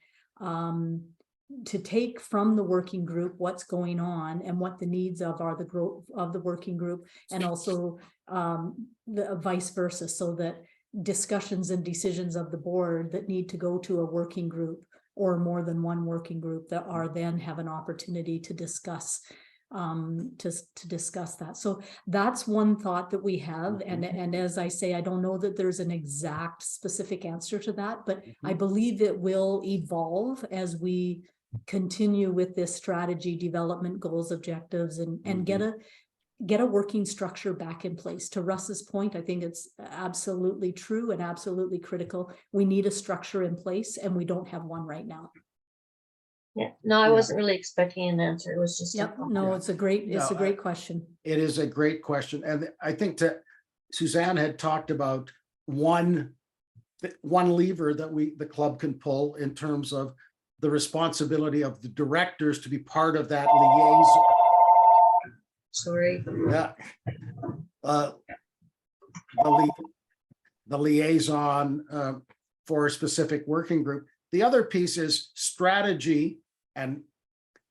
to take from the working group what's going on and what the needs of are the growth of the working group, and also the vice versa, so that discussions and decisions of the board that need to go to a working group or more than one working group that are then have an opportunity to discuss to discuss that. So that's one thought that we have. And as I say, I don't know that there's an exact specific answer to that, but I believe it will evolve as we continue with this strategy development, goals, objectives, and get a working structure back in place. To Russ's point, I think it's absolutely true and absolutely critical. We need a structure in place, and we don't have one right now. Yeah, no, I Yeah. wasn't really expecting an answer. It was just. Yep, no, Yeah. it's a great No, question. It is a great question. And I think that Suzanne had talked about one lever that the club can pull in terms of the responsibility of the directors to be part of that liaison. Sorry. Yeah. The liaison for a specific working group. The other piece is strategy and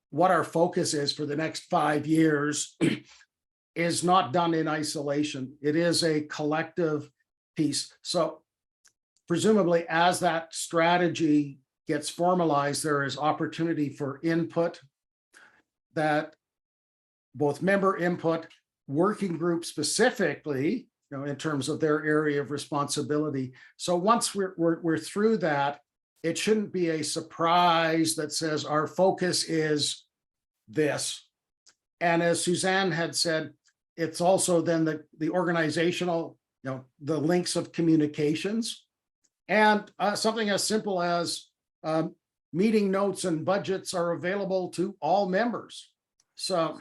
what our focus is for the next 5 years is not done in isolation. It is a collective piece. So presumably as that strategy gets formalized, there is opportunity for input, that both member input, working group specifically, in terms of their area of responsibility. So once we're through that, it shouldn't be a surprise that says our focus is this. And as Suzanne had said, it's also then the organizational, the links of communications, and something as simple as meeting notes and budgets are available to all members. So,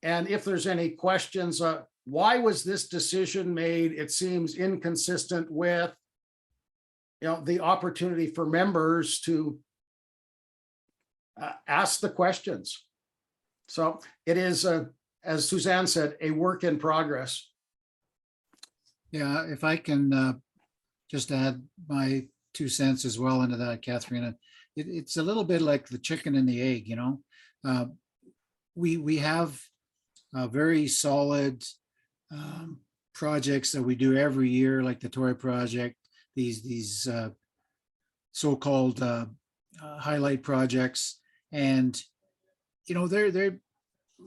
and if there's any questions, why was this decision made? It seems inconsistent with, the opportunity for members to ask the questions. So it is, as Suzanne said, a work in progress. Yeah, if I can just add my 2 cents as well into that, Katharina. It's a little bit like the chicken and the egg, we have very solid projects that we do every year, like the Toy Project, these so-called highlight projects, and they're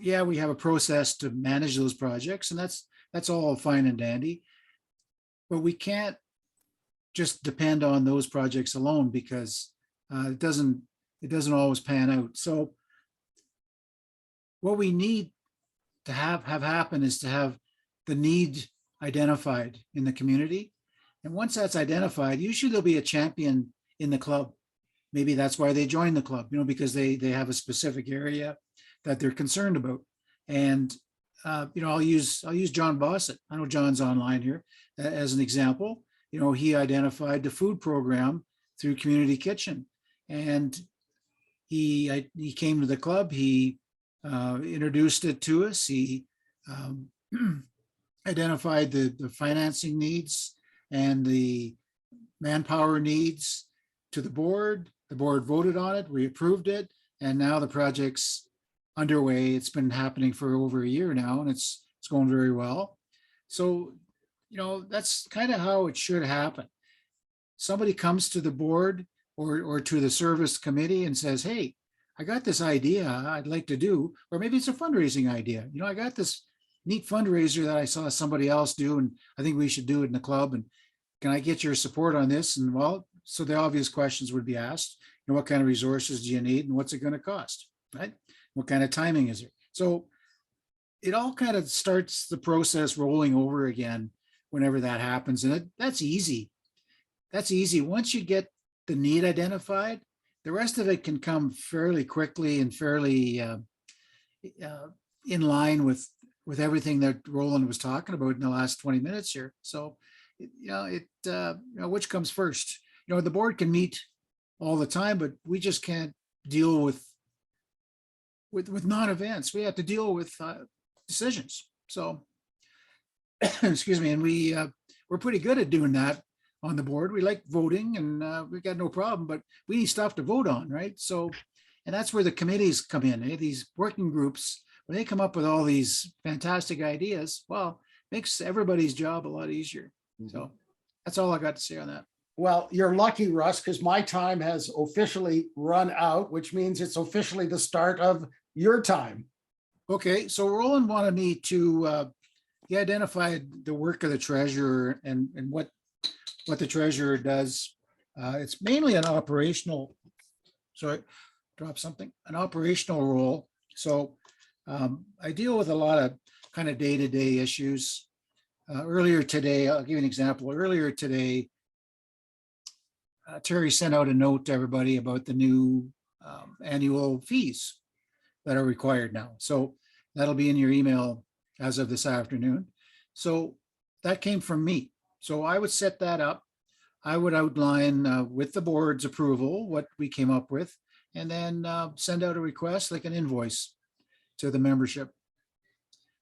yeah, we have a process to manage those projects, and that's all fine and dandy, but we can't just depend on those projects alone, because it doesn't always pan out. So what we need to have happen is to have the need identified in the community. And once that's identified, usually there'll be a champion in the club. Maybe that's why they join the club, because they have a specific area that they're concerned about. And I'll use John Bossett. I know John's online here as an example. He identified the food program through Community Kitchen, and he came to the club. He introduced it to us. He identified the financing needs and the manpower needs to the board. The board voted on it. We approved it, and now the project's underway. It's been happening for over a year now, and it's going very well. So, that's kind of how it should happen. Somebody comes to the board or to the service committee and says, hey, I got this idea I'd like to do, or maybe it's a fundraising idea. I got this neat fundraiser that I saw somebody else do, and I think we should do it in the club. And can I get your support on this? And so the obvious questions would be asked. What kind of resources do you need, and what's it going to cost, right? What kind of timing is it? So it all kind of starts the process rolling over again whenever that happens. And that's easy. That's easy. Once you get the need identified, the rest of it can come fairly quickly and fairly in line with everything that Roland was talking about in the last 20 minutes here. So, which comes first? The board can meet all the time, but we just can't deal with non-events. We have to deal with decisions. So, excuse me, and we're pretty good at doing that on the board. We like voting, and we got no problem, but we need stuff to vote on, right? So And that's where the committees come in, these working groups, when they come up with all these fantastic ideas, well, makes everybody's job a lot easier. So that's all I got to say on that. Well, you're lucky, Russ, because my time has officially run out, which means it's officially the start of your time. Okay, so Roland wanted me to, he identified the work of the treasurer and what the treasurer does. It's mainly an operational, sorry, drop something, an operational role. So I deal with a lot of kind of day-to-day issues. Earlier today, I'll give you an example. Earlier today, Terry sent out a note to everybody about the new annual fees that are required now. So that'll be in your email as of this afternoon. So that came from me. So I would set that up. I would outline with the board's approval what we came up with, and then send out a request like an invoice to the membership.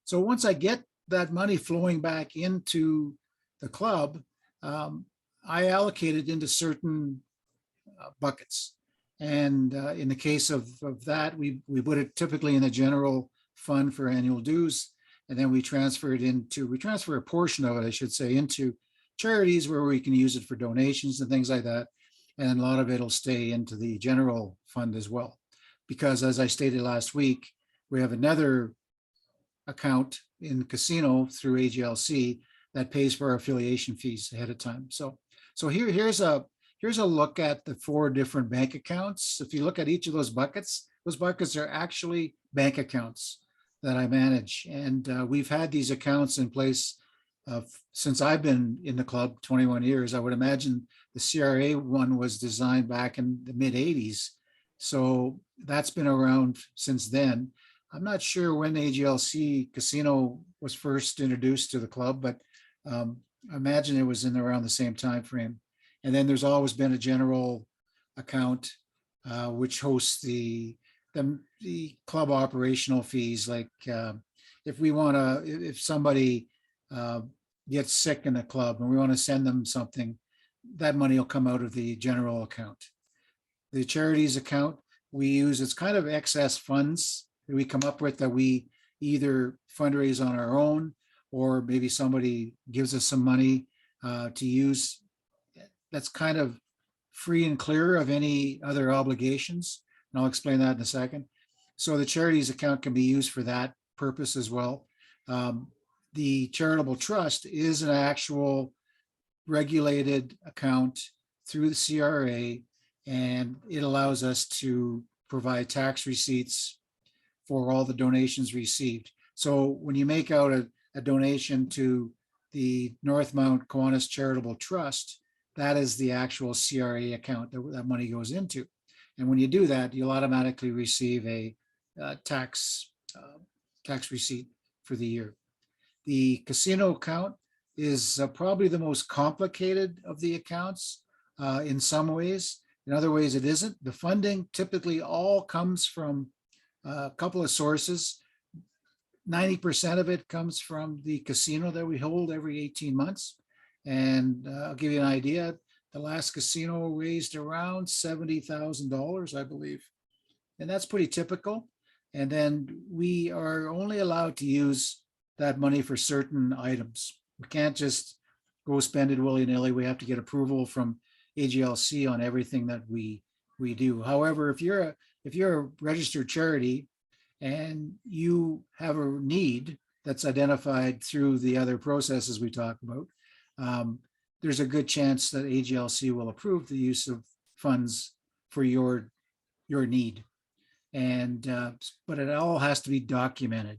So once I get that money flowing back into the club, I allocate it into certain buckets. And in the case of that, we put it typically in the general fund for annual dues. And then we transfer a portion of it, I should say, into charities where we can use it for donations and things like that. And a lot of it will stay into the general fund as well. Because as I stated last week, we have another account in casino through AGLC that pays for our affiliation fees ahead of time. So here's a look at the 4 different bank accounts. If you look at each of those buckets are actually bank accounts that I manage. And we've had these accounts in place since I've been in the club 21 years. I would imagine the CRA one was designed back in the mid 80s. So that's been around since then. I'm not sure when AGLC Casino was first introduced to the club, but I imagine it was in around the same time frame. And then there's always been a general account which hosts the club operational fees. Like if somebody gets sick in the club and we want to send them something, that money will come out of the general account. The charities account we use, it's kind of excess funds that we come up with that we either fundraise on our own, or maybe somebody gives us some money to use. That's kind of free and clear of any other obligations. And I'll explain that in a second. So the charities account can be used for that purpose as well. The charitable trust is an actual regulated account through the CRA, and it allows us to provide tax receipts for all the donations received. So when you make out a donation to the Northmount Kiwanis Charitable Trust, that is the actual CRA account that money goes into. And when you do that, you'll automatically receive a tax receipt for the year. The casino account is probably the most complicated of the accounts in some ways. In other ways, it isn't. The funding typically all comes from a couple of sources. 90% of it comes from the casino that we hold every 18 months. And I'll give you an idea. The last casino raised around $70,000, I believe. And that's pretty typical. And then we are only allowed to use that money for certain items. We can't just go spend it willy-nilly. We have to get approval from AGLC on everything that we do. However, if you're a registered charity and you have a need that's identified through the other processes we talk about, there's a good chance that AGLC will approve the use of funds for your need. And but it all has to be documented,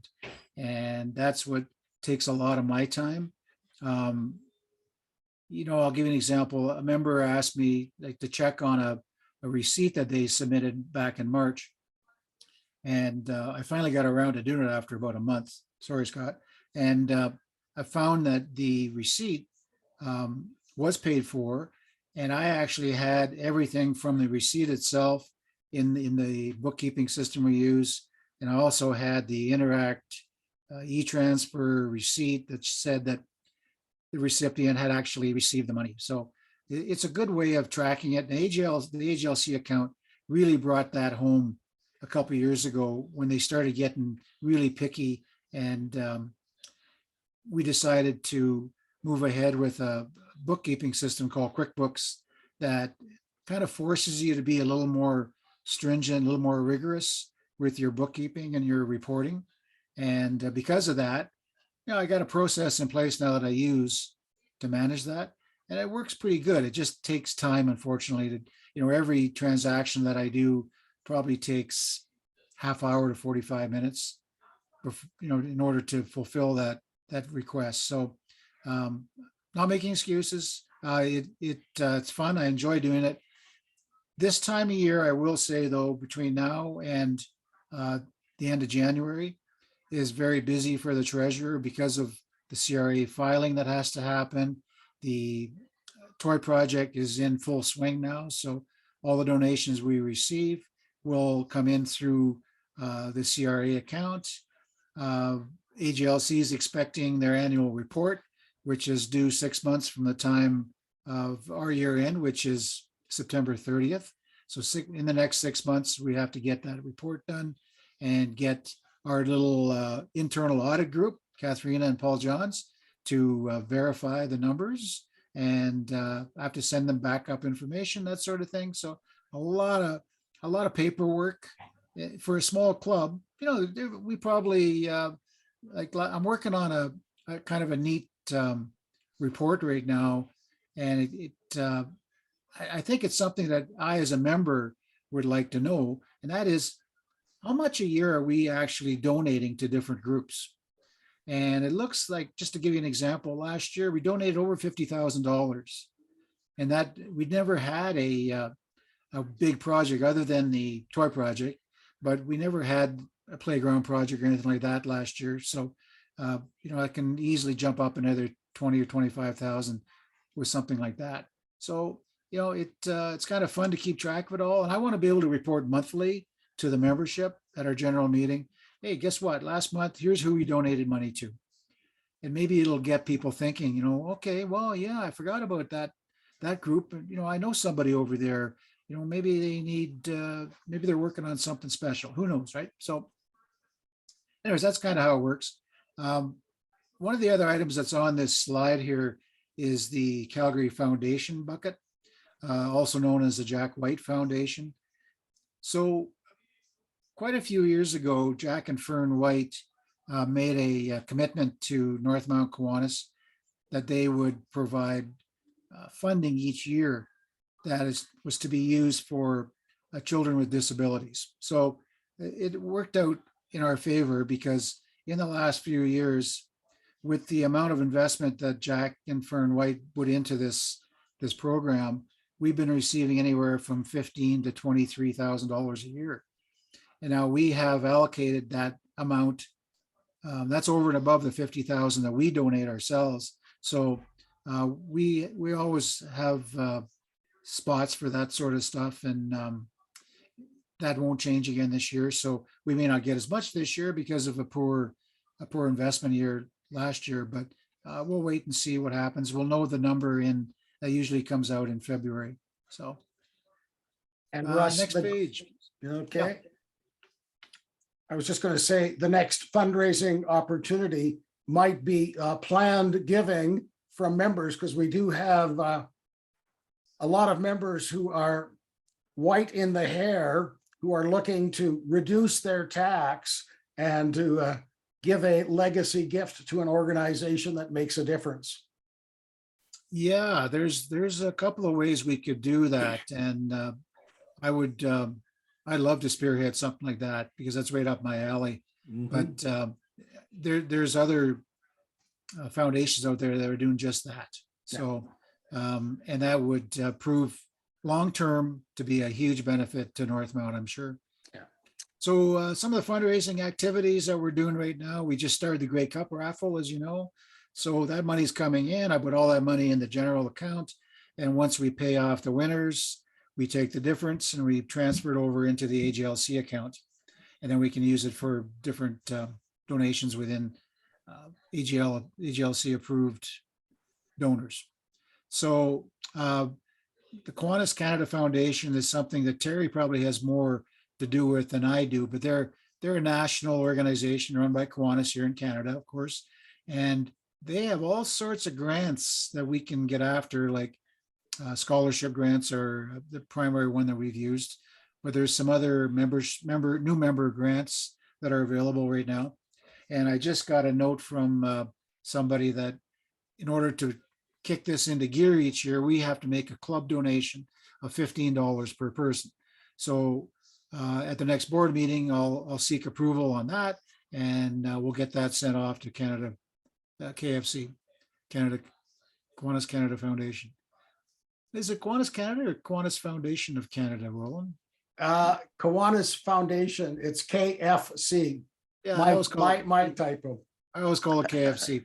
and that's what takes a lot of my time. I'll give you an example. A member asked me to check on a receipt that they submitted back in March, and I finally got around to doing it after about a month. Sorry, Scott. And I found that the receipt was paid for, and I actually had everything from the receipt itself in the bookkeeping system we use, and I also had the Interact e-transfer receipt that said that the recipient had actually received the money. So it's a good way of tracking it. The AGLC account really brought that home a couple of years ago when they started getting really picky, and we decided to move ahead with a bookkeeping system called QuickBooks that kind of forces you to be a little more stringent, a little more rigorous with your bookkeeping and your reporting. And because of that, I got a process in place now that I use to manage that, and it works pretty good. It just takes time, unfortunately. To every transaction that I do probably takes half hour to 45 minutes, in order to fulfill that request. So, not making excuses. It's fun. I enjoy doing it. This time of year, I will say though, between now and the end of January, is very busy for the treasurer because of the CRA filing that has to happen. The toy project is in full swing now, so all the donations we receive will come in through the CRA account. AGLC is expecting their annual report, which is due 6 months from the time of our year end, which is September 30th. So in the next 6 months, we have to get that report done and get our little internal audit group, Katharina and Paul Johns, to verify the numbers, and I have to send them backup information, that sort of thing. So a lot of paperwork for a small club. We probably I'm working on a kind of a neat report right now, and I think it's something that I, as a member, would like to know, and that is, how much a year are we actually donating to different groups? And it looks like, just to give you an example, last year we donated over $50,000, and that we'd never had a big project other than the toy project, but we never had a playground project or anything like that last year. So, I can easily jump up another 20 or 25,000 with something like that. So, it's kind of fun to keep track of it all. And I want to be able to report monthly to the membership at our general meeting. Hey, guess what? Last month, here's who we donated money to. And maybe it'll get people thinking, okay, well, yeah, I forgot about that group. I know somebody over there, maybe they need, maybe they're working on something special. Who knows, right? So anyways, that's kind of how it works. One of the other items that's on this slide here is the Calgary Foundation bucket, also known as the Jack White Foundation. So quite a few years ago, Jack and Fern White made a commitment to Northmount Kiwanis that they would provide funding each year that was to be used for children with disabilities. So it worked out in our favor, because in the last few years, with the amount of investment that Jack and Fern White put into this program, we've been receiving anywhere from $15,000 to $23,000 a year. And now we have allocated that amount. That's over and above the 50,000 that we donate ourselves. So we always have spots for that sort of stuff, and that won't change again this year. So we may not get as much this year because of a poor investment year last year, but we'll wait and see what happens. We'll know the number that usually comes out in February. So And Russ, next page. Okay. Yeah. I was just going to say, the next fundraising opportunity might be planned giving from members, because we do have a lot of members who are white in the hair, who are looking to reduce their tax and to give a legacy gift to an organization that makes a difference. Yeah, there's a couple of ways we could do that, and I'd love to spearhead something like that, because that's right up my alley. But there's other foundations out there that are doing just that. So, and that would prove long-term to be a huge benefit to Northmount, I'm sure. Yeah. So some of the fundraising activities that we're doing right now, we just started the Grey Cup raffle, as you know. So that money's coming in. I put all that money in the general account. And once we pay off the winners, we take the difference and we transfer it over into the AGLC account. And then we can use it for different donations within AGLC approved donors. So the Kiwanis Canada Foundation is something that Terry probably has more to do with than I do, but they're a national organization run by Kiwanis here in Canada, of course. And they have all sorts of grants that we can get after, like scholarship grants are the primary one that we've used. But there's some other new member grants that are available right now. And I just got a note from somebody that in order to kick this into gear each year, we have to make a club donation of $15 per person. So at the next board meeting, I'll seek approval on that, and we'll get that sent off to Canada, KFC, Canada, Kiwanis Canada Foundation. Is it Kiwanis Canada or Kiwanis Foundation of Canada, Roland? Kiwanis Foundation, it's KFC. Yeah, My typo. I always call it KFC.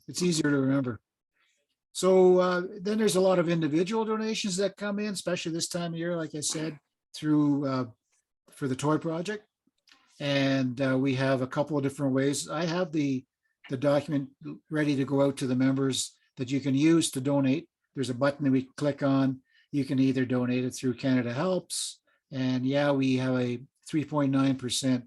It's easier to remember. So then there's a lot of individual donations that come in, especially this time of year, like I said, through for the toy project. And we have a couple of different ways. I have the document ready to go out to the members that you can use to donate. There's a button that we click on. You can either donate it through Canada Helps. And yeah, we have a 3.9%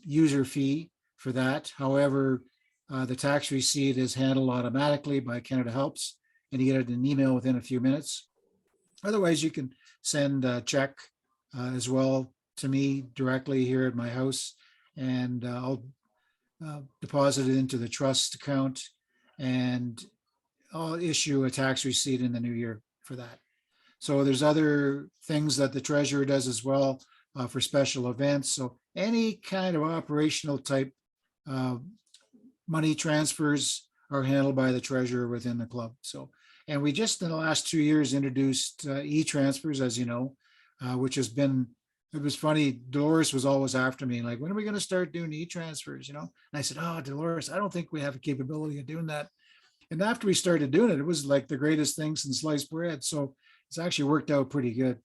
user fee for that. However, the tax receipt is handled automatically by Canada Helps, and you get it in an email within a few minutes. Otherwise, you can send a check as well to me directly here at my house, and I'll deposit it into the trust account, and I'll issue a tax receipt in the new year for that. So there's other things that the treasurer does as well for special events. So any kind of operational type money transfers are handled by the treasurer within the club. So, and we just in the last 2 years introduced e-transfers, as you know, which has been, it was funny. Dolores was always after me, like, when are we going to start doing e-transfers, you know? And I said, oh, Dolores, I don't think we have a capability of doing that. And after we started doing it, it was like the greatest thing since sliced bread. So it's actually worked out pretty good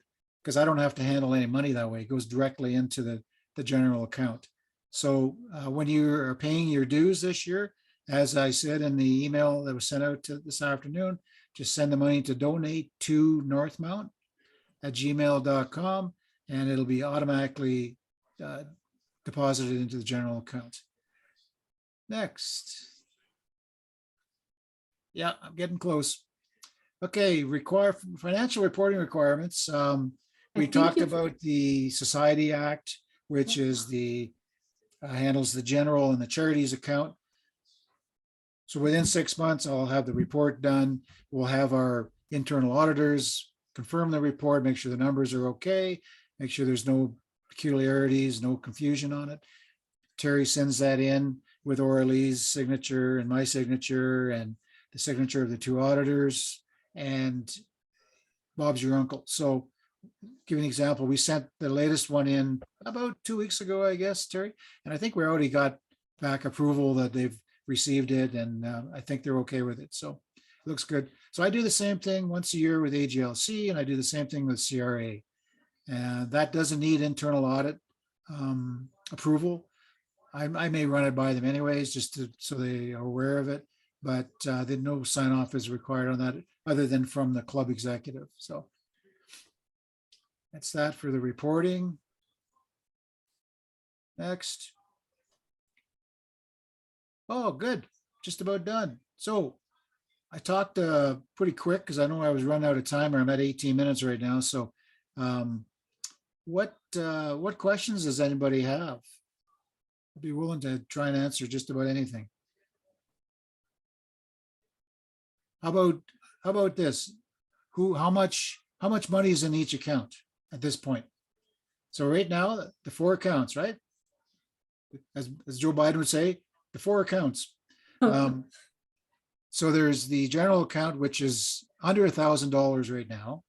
because I don't have to handle any money that way. It goes directly into the general account. So when you are paying your dues this year, as I said in the email that was sent out to this afternoon, just send the money to donate to Northmount at gmail.com, and it'll be automatically deposited into the general account. Next. Yeah, I'm getting close. Okay, financial reporting requirements. We talked about the Society Act, which is the handles the general and the charities account. So within 6 months, I'll have the report done. We'll have our internal auditors confirm the report, make sure the numbers are okay, make sure there's no peculiarities, no confusion on it. Terry sends that in with Orly's signature and my signature and the signature of the two auditors, and Bob's your uncle. So give an example. We sent the latest one in about 2 weeks ago, I guess, Terry. And I think we already got back approval that they've received it, and I think they're okay with it. So it looks good. So I do the same thing once a year with AGLC, and I do the same thing with CRA. And that doesn't need internal audit approval. I may run it by them anyways, just so they are aware of it. But no sign off is required on that other than from the club executive. So that's that for the reporting. Next. Oh, good. Just about done. So I talked pretty quick because I know I was running out of time, or I'm at 18 minutes right now. So what questions does anybody have? I'd be willing to try and answer just about anything. How about this? How much money is in each account at this point? So right now, the 4 accounts, right? As Joe Biden would say, the 4 accounts. So there's the general account, which is under $1,000 right now.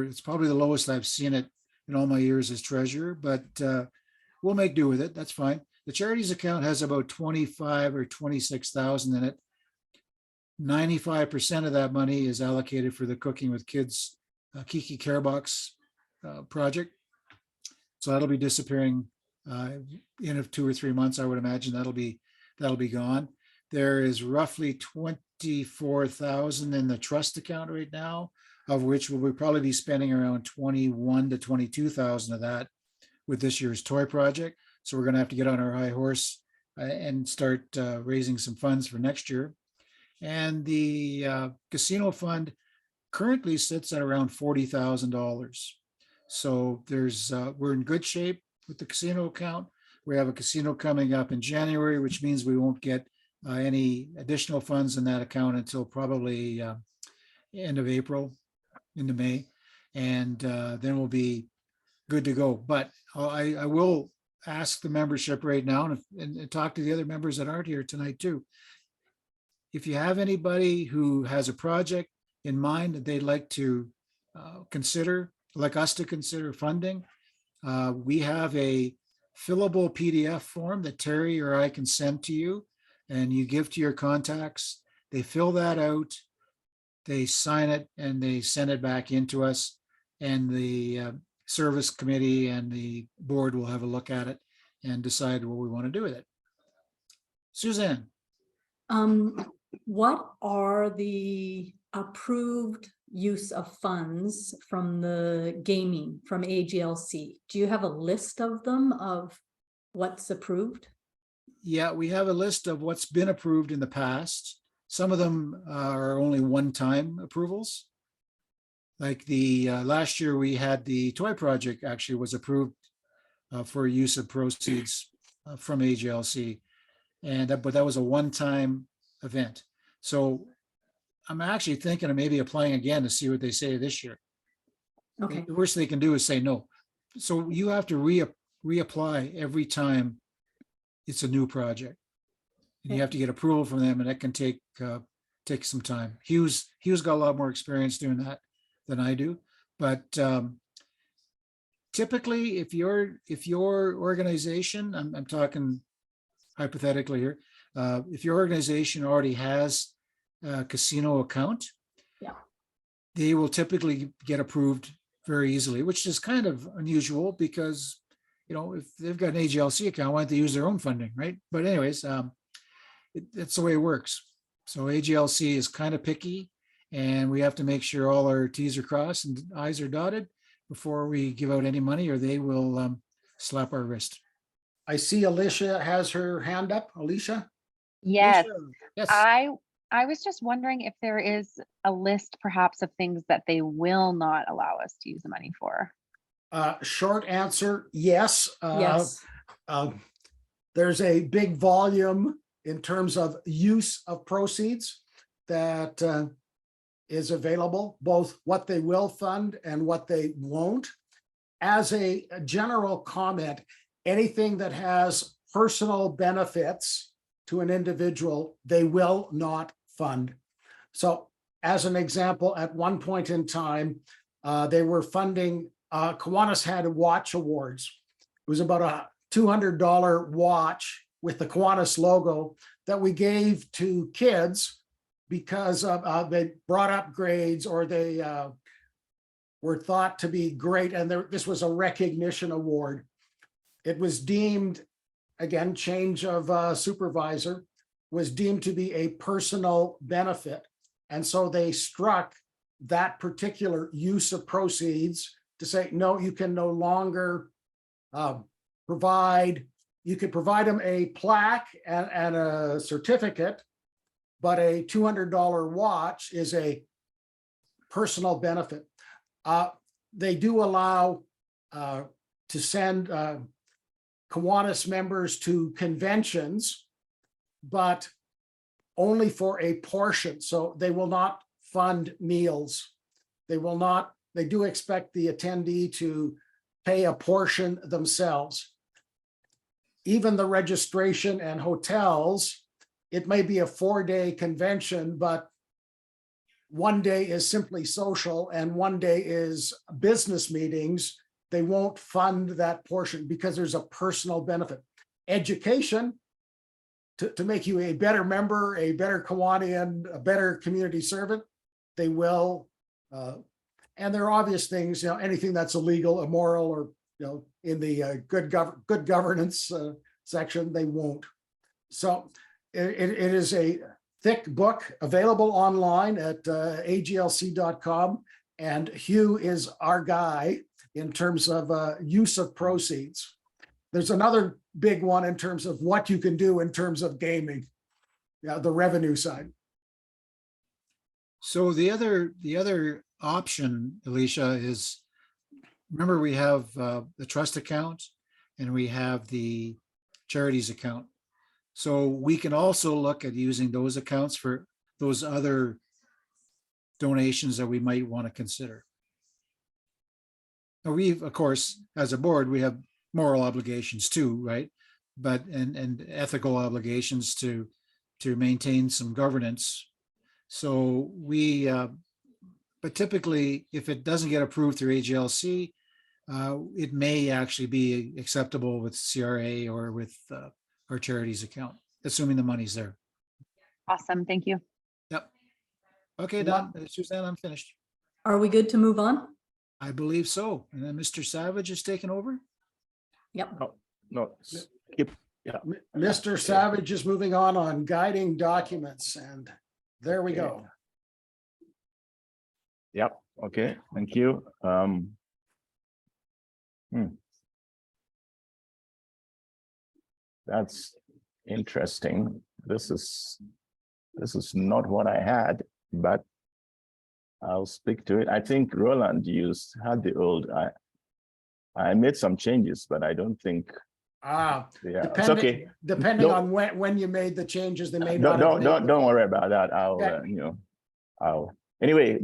It's probably the lowest I've seen it in all my years as treasurer, but we'll make do with it. That's fine. The charities account has about 25 or 26,000 in it. 95% of that money is allocated for the Cooking with Kids Kiki Care Box project. So that'll be disappearing in 2 or 3 months. I would imagine that'll be gone. There is roughly 24,000 in the trust account right now. of which we'll probably be spending around 21 to 22,000 of that with this year's toy project. So we're going to have to get on our high horse and start raising some funds for next year. And the casino fund currently sits at around $40,000. So we're in good shape with the casino account. We have a casino coming up in January, which means we won't get any additional funds in that account until probably end of April into May. And then we'll be good to go. But I will ask the membership right now and talk to the other members that aren't here tonight too. If you have anybody who has a project in mind that they'd like to consider, like us to consider funding, we have a fillable PDF form that Terry or I can send to you, and you give to your contacts. They fill that out, they sign it, and they send it back into us. And the service committee and the board will have a look at it and decide what we want to do with it. Suzanne. What are the approved use of funds from the gaming from AGLC? Do you have a list of them of what's approved? Yeah, we have a list of what's been approved in the past. Some of them are only one-time approvals. Like the last year we had the toy project actually was approved for use of proceeds from AGLC. But that was a one-time event. So I'm actually thinking of maybe applying again to see what they say this year. Okay, The worst they can do is say no. So you have to reapply every time it's a new project. And you have to get approval from them, and that can take some time. Hugh's got a lot more experience doing that than I do. But typically, if your organization, I'm talking hypothetically here, if your organization already has a casino account, yeah, they will typically get approved very easily, which is kind of unusual because, if they've got an AGLC account, why don't they use their own funding, right? But anyways, that's the way it works. So AGLC is kind of picky, and we have to make sure all our T's are crossed and I's are dotted before we give out any money, or they will slap our wrist. I see Alicia has her hand up. Alicia? Yes, Alicia, yes. I was just wondering if there is a list perhaps of things that they will not allow us to use the money for. Short answer, yes. yes, There's a big volume in terms of use of proceeds that is available, both what they will fund and what they won't. As a general comment, anything that has personal benefits to an individual, they will not fund. So as an example, at one point in time, they were funding, Kiwanis had watch awards. It was about a $200 watch with the Kiwanis logo that we gave to kids because they brought up grades, or they were thought to be great. And this was a recognition award. It was deemed, again, change of supervisor, was deemed to be a personal benefit. And so they struck that particular use of proceeds to say, no, you can no longer you could provide them a plaque and a certificate, but a $200 watch is a personal benefit. They do allow to send Kiwanis members to conventions, but only for a portion. So they will not fund meals. They do expect the attendee to pay a portion themselves. Even the registration and hotels, it may be a 4-day convention, but one day is simply social and one day is business meetings. They won't fund that portion because there's a personal benefit. Education, to make you a better member, a better Kiwanian, a better community servant, they will. And there are obvious things, anything that's illegal, immoral, or in the good governance section, they won't. So it is a thick book available online at aglc.com. And Hugh is our guy in terms of use of proceeds. There's another big one in terms of what you can do in terms of gaming. Yeah, the revenue side. So the other option, Alicia, is, remember we have the trust account and we have the charities account. So we can also look at using those accounts for those other donations that we might want to consider. Now we've, of course, as a board, we have moral obligations too, right? But and ethical obligations to maintain some governance. So we, but typically, if it doesn't get approved through AGLC, it may actually be acceptable with CRA or with our charities account, assuming the money's there. Awesome, thank you. Yep. Okay, Don, Suzanne, I'm finished. Are we good to move on? I believe so. And then Mr. Savage is taking over. Yep. No, skip. Yeah. Mr. Savage is moving on guiding documents, and there we go. Yep. Okay. Thank you. That's interesting. This is not what I had, but I'll speak to it. I think Roland had the old. I made some changes, but I don't think. Yeah, it's okay. Depending No. on when you made the changes, they may not. Don't worry about that. I'll Okay. Anyway,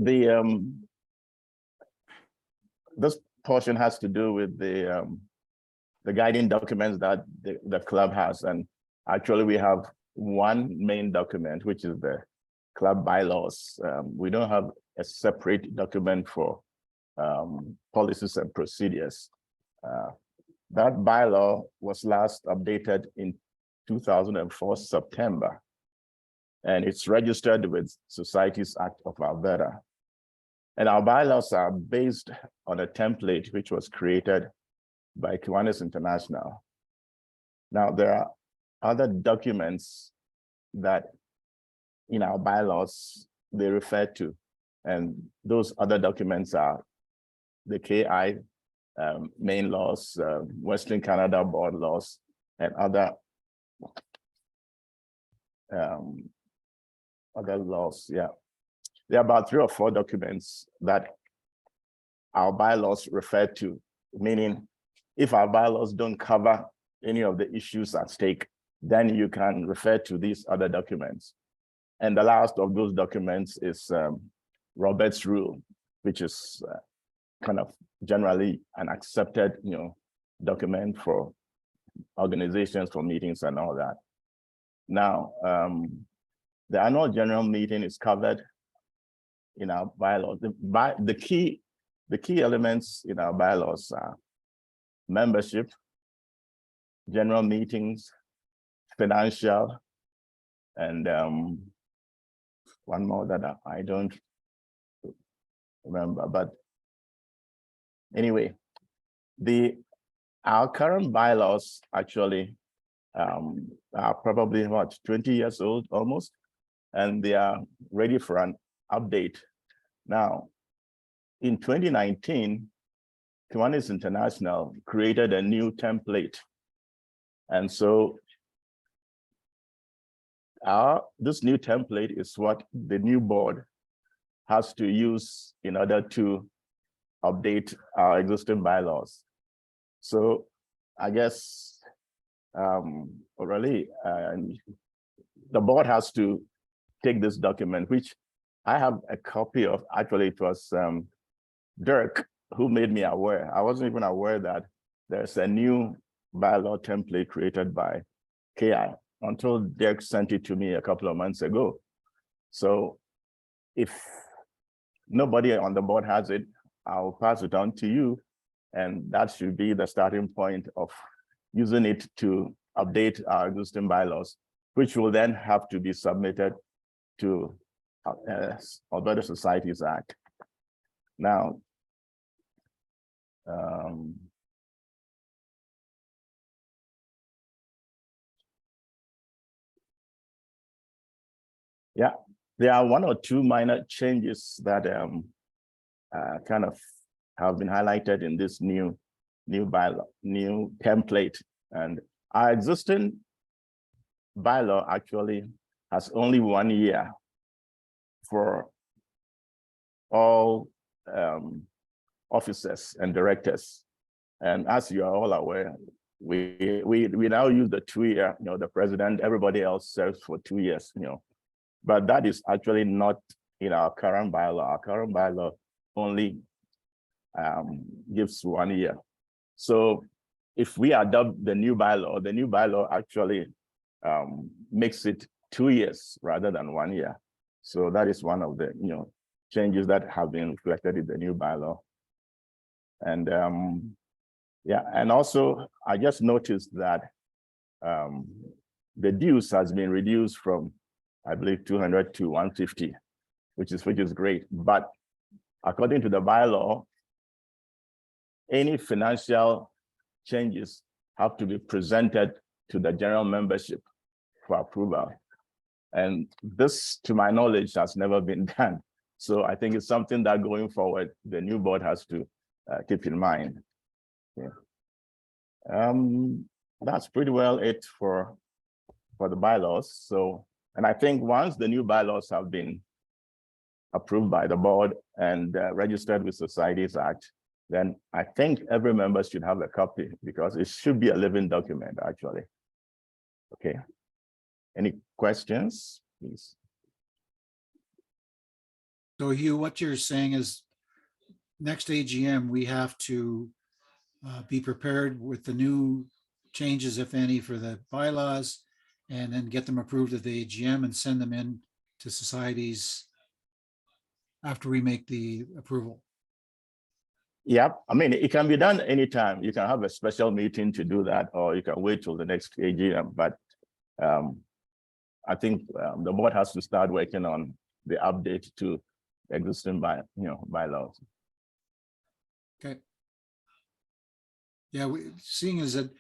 this portion has to do with the guiding documents that the club has, and actually we have one main document, which is the club bylaws. We don't have a separate document for policies and procedures. That bylaw was last updated in 2004 September, and it's registered with Societies Act of Alberta. And our bylaws are based on a template which was created by Kiwanis International. Now, there are other documents that in our bylaws they refer to, and those other documents are the KI main laws, Western Canada board laws, and other laws. Yeah, there are about 3 or 4 documents that our bylaws refer to, meaning if our bylaws don't cover any of the issues at stake, then you can refer to these other documents. And the last of those documents is Robert's Rule, which is kind of generally an accepted, document for organizations, for meetings and all that. Now, the annual general meeting is covered in our bylaws. The key elements in our bylaws are membership, general meetings, financial, and one more that I don't remember. But anyway, our current bylaws actually are probably 20 years old almost, and they are ready for an update. Now, in 2019, Kiwanis International created a new template. And so this new template is what the new board has to use in order to update our existing bylaws. So I guess really the board has to take this document, which I have a copy of. Actually, it was Dirk who made me aware. I wasn't even aware that there's a new bylaw template created by KI until Dirk sent it to me a couple of months ago. So if nobody on the board has it, I'll pass it on to you, and that should be the starting point of using it to update our existing bylaws, which will then have to be submitted to Alberta Societies Act. Now, yeah, there are 1 or 2 minor changes that kind of have been highlighted in this new bylaw, new template. And our existing bylaw actually has only 1 year for all officers and directors. And as you are all aware, we now use the 2-year, the president, everybody else serves for 2 years, but that is actually not in our current bylaw. Our current bylaw only gives 1 year. So if we adopt the new bylaw actually makes it 2 years rather than 1 year. So that is one of the changes that have been reflected in the new bylaw. And yeah, and also I just noticed that the dues has been reduced from, I believe, 200 to 150, which is great. But according to the bylaw, any financial changes have to be presented to the general membership for approval. And this, to my knowledge, has never been done. So I think it's something that going forward, the new board has to keep in mind. Yeah. That's pretty well it for the bylaws. So, and I think once the new bylaws have been approved by the board and registered with Societies Act, then I think every member should have a copy because it should be a living document, actually. Okay. Any questions, please? So Hugh, what you're saying is next AGM, we have to be prepared with the new changes, if any, for the bylaws, and then get them approved at the AGM and send them in to societies after we make the approval. Yeah, I mean, it can be done anytime. You can have a special meeting to do that, or you can wait till the next AGM. But I think the board has to start working on the update to existing bylaws. Okay. Yeah, seeing as that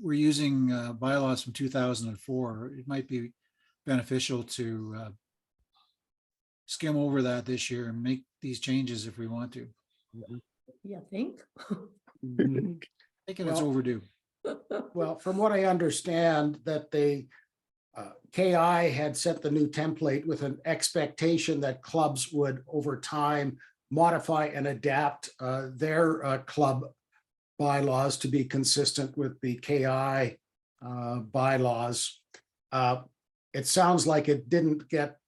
we're using bylaws from 2004, it might be beneficial to skim over that this year and make these changes if we want to. You think? Thinking it's Well- overdue. Well, from what I understand, that they, KI had set the new template with an expectation that clubs would over time modify and adapt their club bylaws to be consistent with the KI bylaws. It sounds like it didn't get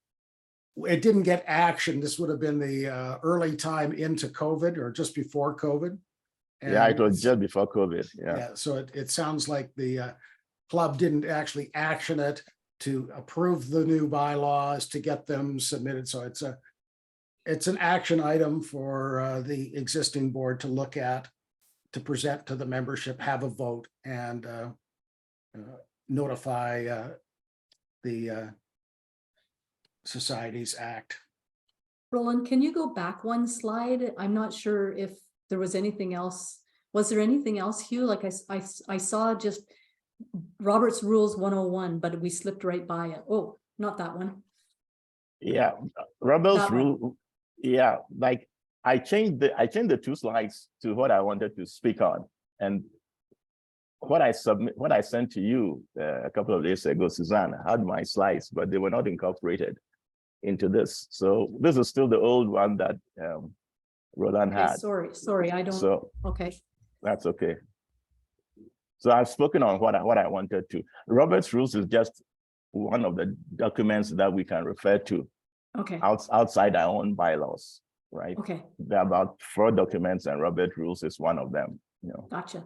action. This would have been the early time into COVID or just before COVID. Yeah, it And was just before COVID. Yeah. yeah, so it sounds like the club didn't actually action it to approve the new bylaws to get them submitted. So it's an action item for the existing board to look at, to present to the membership, have a vote, and notify the Societies Act. Roland, can you go back one slide? I'm not sure if there was anything else. Was there anything else, Hugh? Like I saw just Robert's Rules 101, but we slipped right by it. Oh, not that one. Yeah, Robert's That one. rule. Yeah, like I changed the 2 slides to what I wanted to speak on, and what I sent to you a couple of days ago, Suzanne, had my slides, but they were not incorporated into this. So this is still the old one that Roland Okay, had. sorry, I don't, So okay. that's okay. So I've spoken on what I wanted to. Robert's Rules is just one of the documents that we can refer to Okay, outside our own bylaws, right? okay, There are about 4 documents, and Robert's Rules is one of them. gotcha.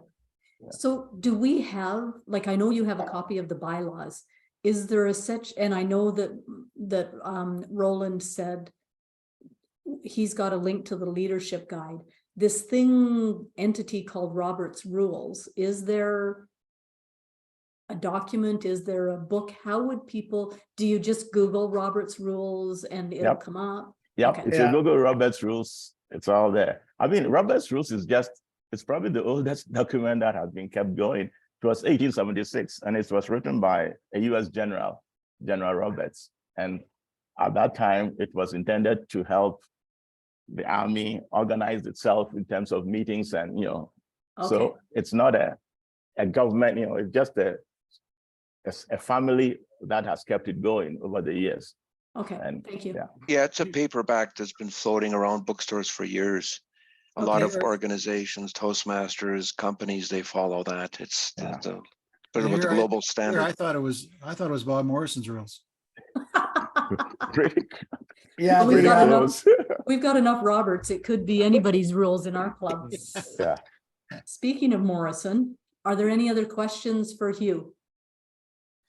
Yeah. So do we have, like, I know you have a copy of the bylaws. Is there a such, and I know that Roland said he's got a link to the leadership guide. This entity called Robert's Rules, is there a document? Is there a book? How would people, do you just Google Robert's Rules and it'll Yep. come up? Yep, Okay. if Yeah. you Google Robert's Rules, it's all there. I mean, Robert's Rules is it's probably the oldest document that has been kept going. It was 1876, and it was written by a US General Roberts. And at that time, it was intended to help the army organized itself in terms of meetings and, Okay, so it's not a government, it's just a family that has kept it going over the years. okay, And thank you. yeah. Yeah, it's a paperback that's been floating around bookstores for years. A lot Okay. of organizations, Toastmasters, companies, they follow that. It's Yeah. the bit of the Here, global I standard. thought it was Bob Morrison's rules. Pretty, Yeah, We've pretty got the, enough- close. We've got enough Roberts. It could be anybody's rules in our club. Yeah. Speaking of Morrison, are there any other questions for Hugh?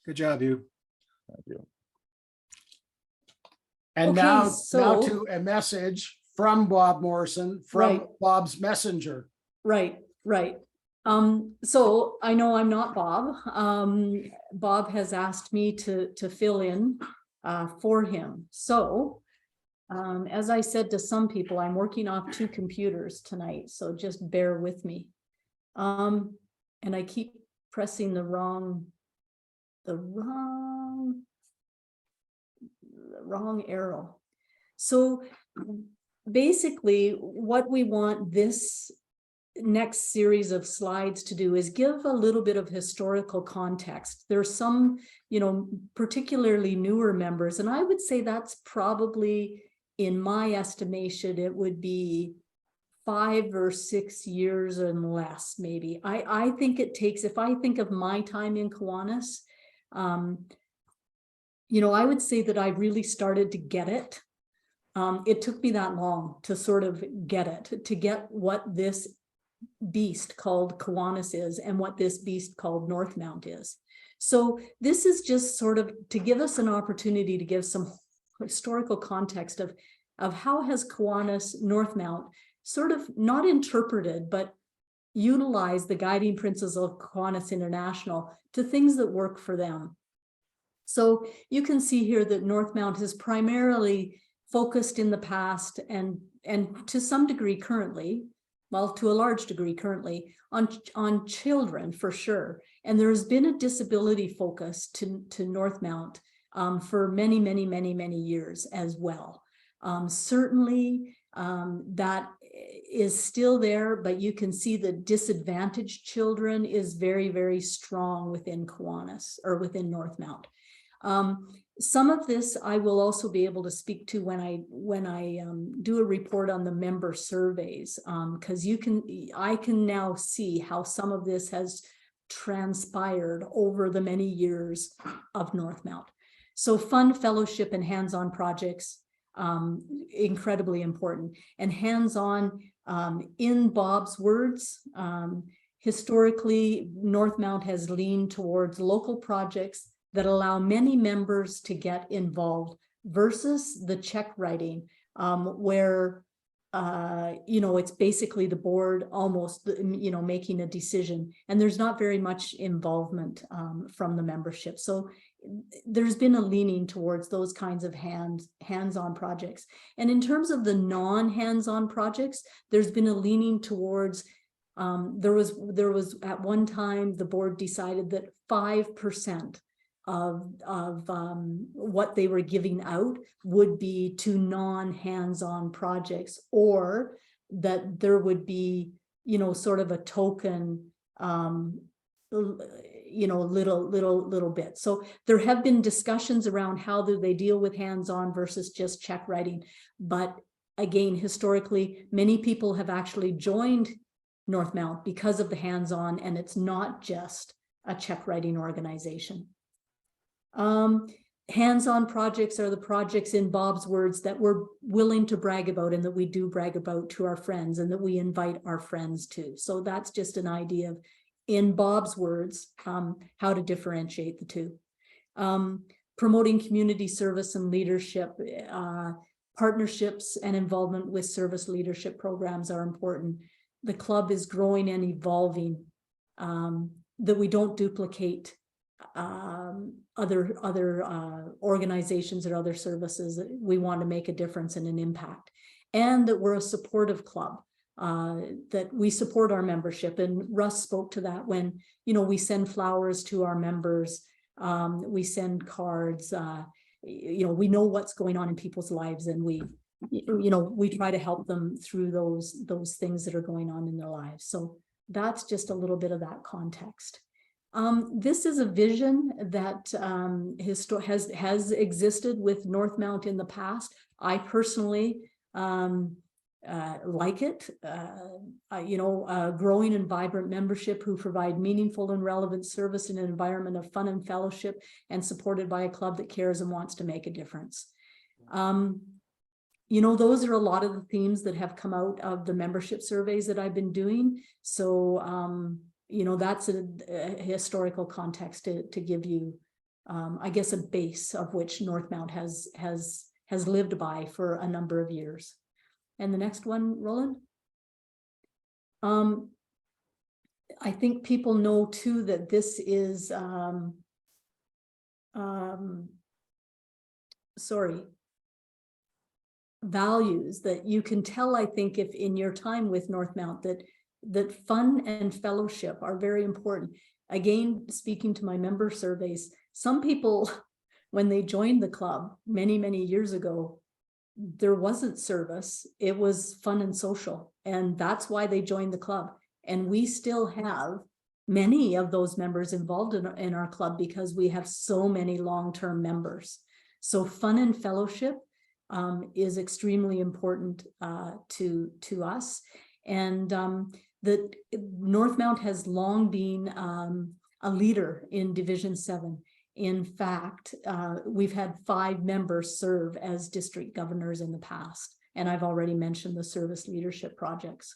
Good job, you. Thank you. and Okay, now so- to a message from Bob Morrison, from Right. Bob's messenger. Right, right. So I know I'm not Bob. Bob has asked me to fill in for him. So as I said to some people, I'm working off 2 computers tonight, so just bear with me. And I keep pressing the wrong arrow. So basically, what we want this next series of slides to do is give a little bit of historical context. There's some, particularly newer members, and I would say that's probably, in my estimation, it would be 5 or 6 years and less, maybe. I think it takes, if I think of my time in Kiwanis, I would say that I really started to get it. It took me that long to sort of get it, to get what this beast called Kiwanis is and what this beast called Northmount is. So this is just sort of to give us an opportunity to give some historical context of how has Kiwanis, Northmount, sort of not interpreted, but utilized the guiding principles of Kiwanis International to things that work for them. So you can see here that Northmount has primarily focused in the past and to some degree currently, well, to a large degree currently, on children for sure. And there has been a disability focus to Northmount for many years as well. Certainly that is still there, but you can see the disadvantaged children is very strong within Kiwanis or within Northmount. Some of this I will also be able to speak to when I do a report on the member surveys, because I can now see how some of this has transpired over the many years of Northmount. So fun, fellowship, and hands-on projects, incredibly important. And hands-on, in Bob's words, historically, Northmount has leaned towards local projects that allow many members to get involved versus the check writing, where, it's basically the board almost, making a decision, and there's not very much involvement from the membership. So there's been a leaning towards those kinds of hands-on projects. And in terms of the non-hands-on projects, there's been a leaning towards, there was at one time, the board decided that 5% of what they were giving out would be to non-hands-on projects, or that there would be, sort of a token, little bit. So there have been discussions around how do they deal with hands-on versus just check writing. But again, historically, many people have actually joined Northmount because of the hands-on, and it's not just a check writing organization. Hands-on projects are the projects, in Bob's words, that we're willing to brag about and that we do brag about to our friends and that we invite our friends to. So that's just an idea of, in Bob's words, how to differentiate the two. Promoting community service and leadership, partnerships and involvement with service leadership programs are important. The club is growing and evolving, that we don't duplicate other organizations or other services. We want to make a difference and an impact, and that we're a supportive club, that we support our membership. And Russ spoke to that when, we send flowers to our members, we send cards, we know what's going on in people's lives, and we we try to help them through those things that are going on in their lives. So that's just a little bit of that context. This is a vision that has existed with Northmount in the past. I personally like it. Growing and vibrant membership who provide meaningful and relevant service in an environment of fun and fellowship, and supported by a club that cares and wants to make a difference. Those are a lot of the themes that have come out of the membership surveys that I've been doing. So, that's a historical context to give you, I guess, a base of which Northmount has lived by for a number of years. And the next one, Roland. I think people know too that this is, values that you can tell, I think, if in your time with Northmount, that fun and fellowship are very important. Again, speaking to my member surveys, some people, when they joined the club many, many years ago, there wasn't service. It was fun and social. And that's why they joined the club. And we still have many of those members involved in our club because we have so many long-term members. So fun and fellowship is extremely important to us. And that Northmount has long been a leader in Division 7. In fact, we've had 5 members serve as district governors in the past, and I've already mentioned the service leadership projects.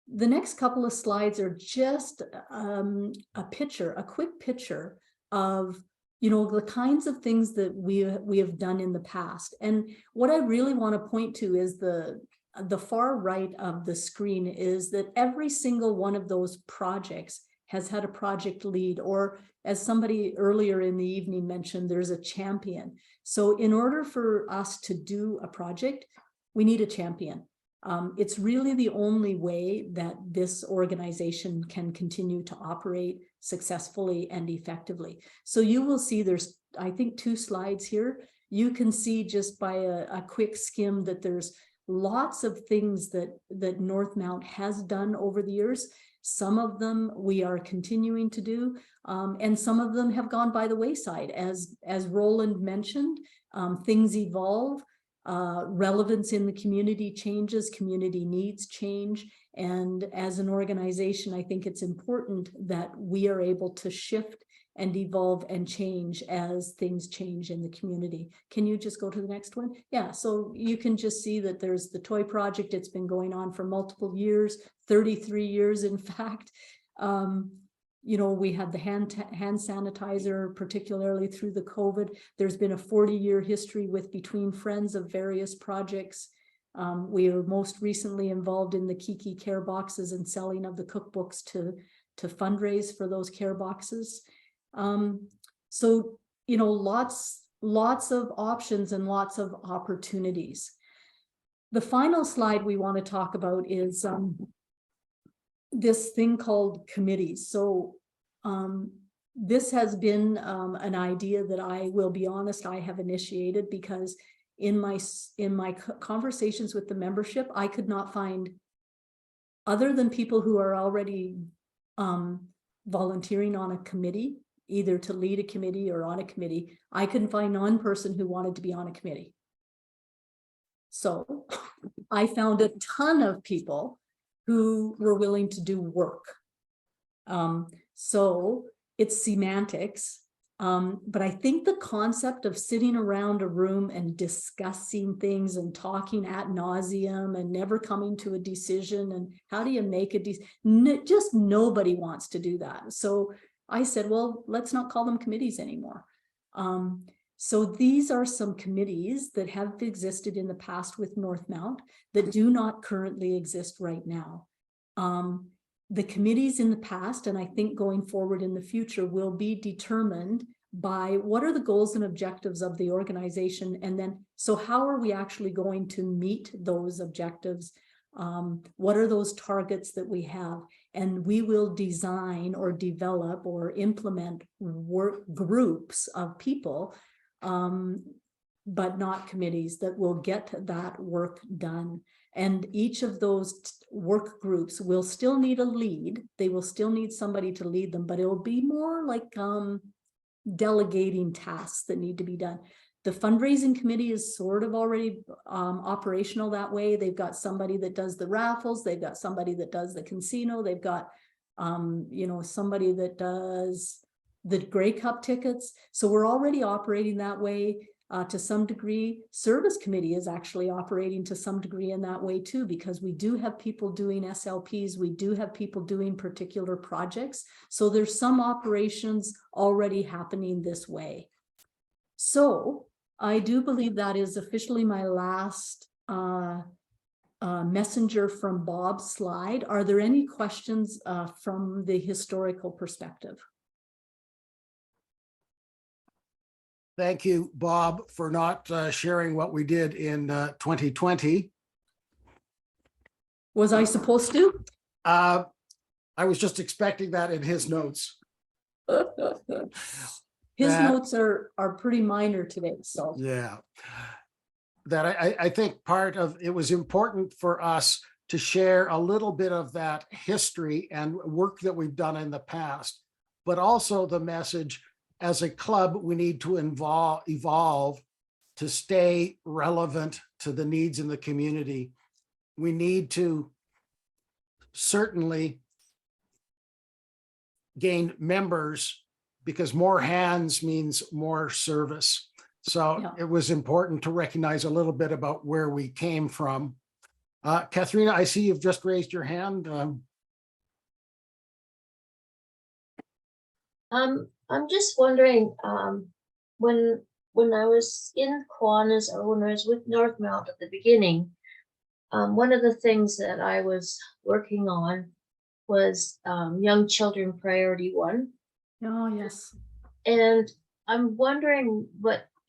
The next couple of slides are just a quick picture of the kinds of things that we have done in the past. And what I really want to point to is the far right of the screen is that every single one of those projects has had a project lead, or as somebody earlier in the evening mentioned, there's a champion. So in order for us to do a project, we need a champion. It's really the only way that this organization can continue to operate successfully and effectively. So you will see there's, I think, 2 slides here. You can see just by a quick skim that there's lots of things that Northmount has done over the years. Some of them we are continuing to do, and some of them have gone by the wayside. As Roland mentioned, things evolve. Relevance in the community changes, community needs change. And as an organization, I think it's important that we are able to shift and evolve and change as things change in the community. Can you just go to the next one? Yeah, so you can just see that there's the toy project. It's been going on for multiple years, 33 years, in fact. We had the hand sanitizer, particularly through the COVID. There's been a 40-year history with Between Friends of various projects. We are most recently involved in the Kiki care boxes and selling of the cookbooks to fundraise for those care boxes. So, lots of options and lots of opportunities. The final slide we want to talk about is this thing called committees. So this has been an idea that I will be honest, I have initiated, because in my conversations with the membership, I could not find, other than people who are already volunteering on a committee, either to lead a committee or on a committee, I couldn't find one person who wanted to be on a committee. So I found a ton of people who were willing to do work. So it's semantics. But I think the concept of sitting around a room and discussing things and talking ad nauseum and never coming to a decision, and how do you make a decision? Just nobody wants to do that. So I said, well, let's not call them committees anymore. So these are some committees that have existed in the past with Northmount that do not currently exist right now. The committees in the past, and I think going forward in the future, will be determined by what are the goals and objectives of the organization, and then so how are we actually going to meet those objectives? What are those targets that we have? And we will design or develop or implement work groups of people but not committees, that will get that work done. And each of those work groups will still need a lead. They will still need somebody to lead them, but it will be more like delegating tasks that need to be done. The fundraising committee is sort of already operational that way. They've got somebody that does the raffles. They've got somebody that does the casino. They've got, somebody that does the Grey Cup tickets. So we're already operating that way to some degree. Service committee is actually operating to some degree in that way too, because we do have people doing SLPs. We do have people doing particular projects. So there's some operations already happening this way. So I do believe that is officially my last messenger from Bob's slide. Are there any questions from the historical perspective? Thank you, Bob, for not sharing what we did in 2020. Was I supposed to? I was just expecting that in his notes. His That- notes are pretty minor today, so. Yeah. That I think part of it was important for us to share a little bit of that history and work that we've done in the past, but also the message as a club, we need to evolve to stay relevant to the needs in the community. We need to certainly gain members, because more hands means more service. So Yeah. it was important to recognize a little bit about where we came from. Katharina, I see you've just raised your hand. I'm just wondering, when I was in Kiwanis, or when I was with Northmount at the beginning, one of the things that I was working on was Young Children Priority 1. Oh, yes. And I'm wondering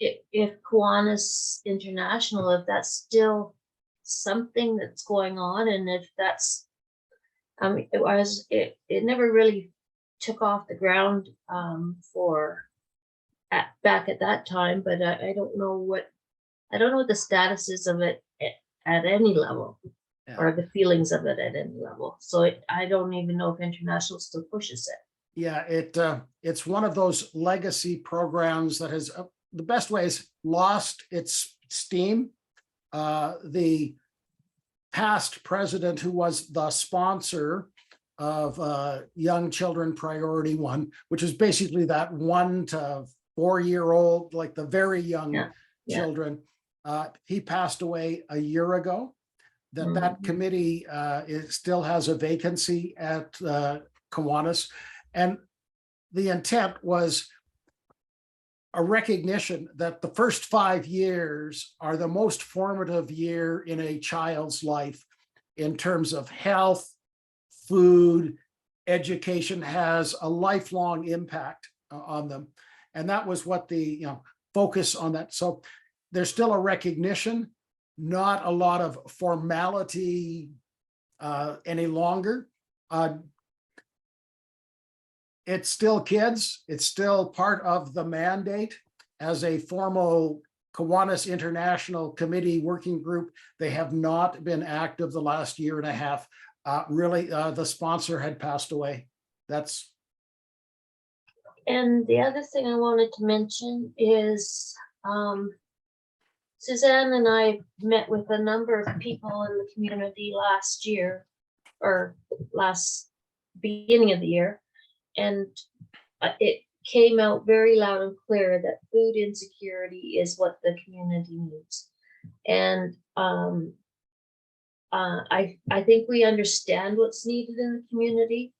if Kiwanis International, if that's still something that's going on, and if that's, it never really took off the ground back at that time, but I don't know what the status is of it at any level, Yeah. or the feelings of it at any level. So I don't even know if International still pushes it. Yeah, it's one of those legacy programs that has, the best way is lost its steam. The past president, who was the sponsor of Young Children Priority 1, which is basically that 1 to 4-year-old, like the very young Yeah, yeah. children. He passed away a year ago. That Mhm. committee still has a vacancy at Kiwanis. And the intent was a recognition that the first 5 years are the most formative year in a child's life in terms of health, food, education, has a lifelong impact on them. And that was what the focus on that. So there's still a recognition, not a lot of formality any longer. It's still kids. It's still part of the mandate as a formal Kiwanis International Committee working group. They have not been active the last year and a half. Really, the sponsor had passed away. That's. And the other thing I wanted to mention is Suzanne and I met with a number of people in the community last year, or last beginning of the year. And it came out very loud and clear that food insecurity is what the community needs. And I think we understand what's needed in the community.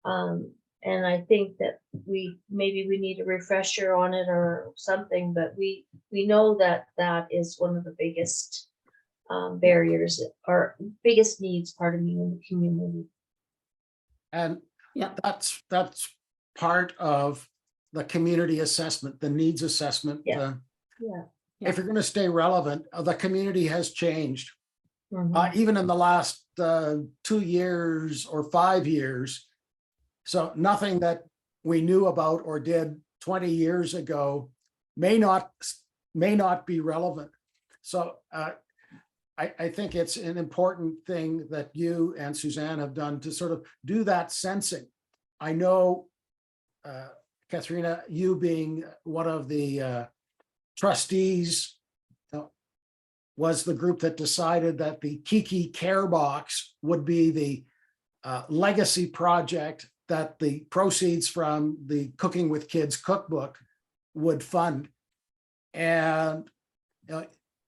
And I think that maybe we need a refresher on it or something, but we know that is one of the biggest barriers, or biggest needs, pardon me, in the community. And Yeah. that's part of the community assessment, the needs assessment. Yeah. Yeah. If you're going to stay relevant, the community has changed. Mhm. Even in the last 2 years or 5 years. So nothing that we knew about or did 20 years ago may not may not be relevant. So I think it's an important thing that you and Suzanne have done to sort of do that sensing. I know, Katharina, you being one of the trustees, was the group that decided that the Kiki Care Box would be the legacy project that the proceeds from the Cooking with Kids cookbook would fund. And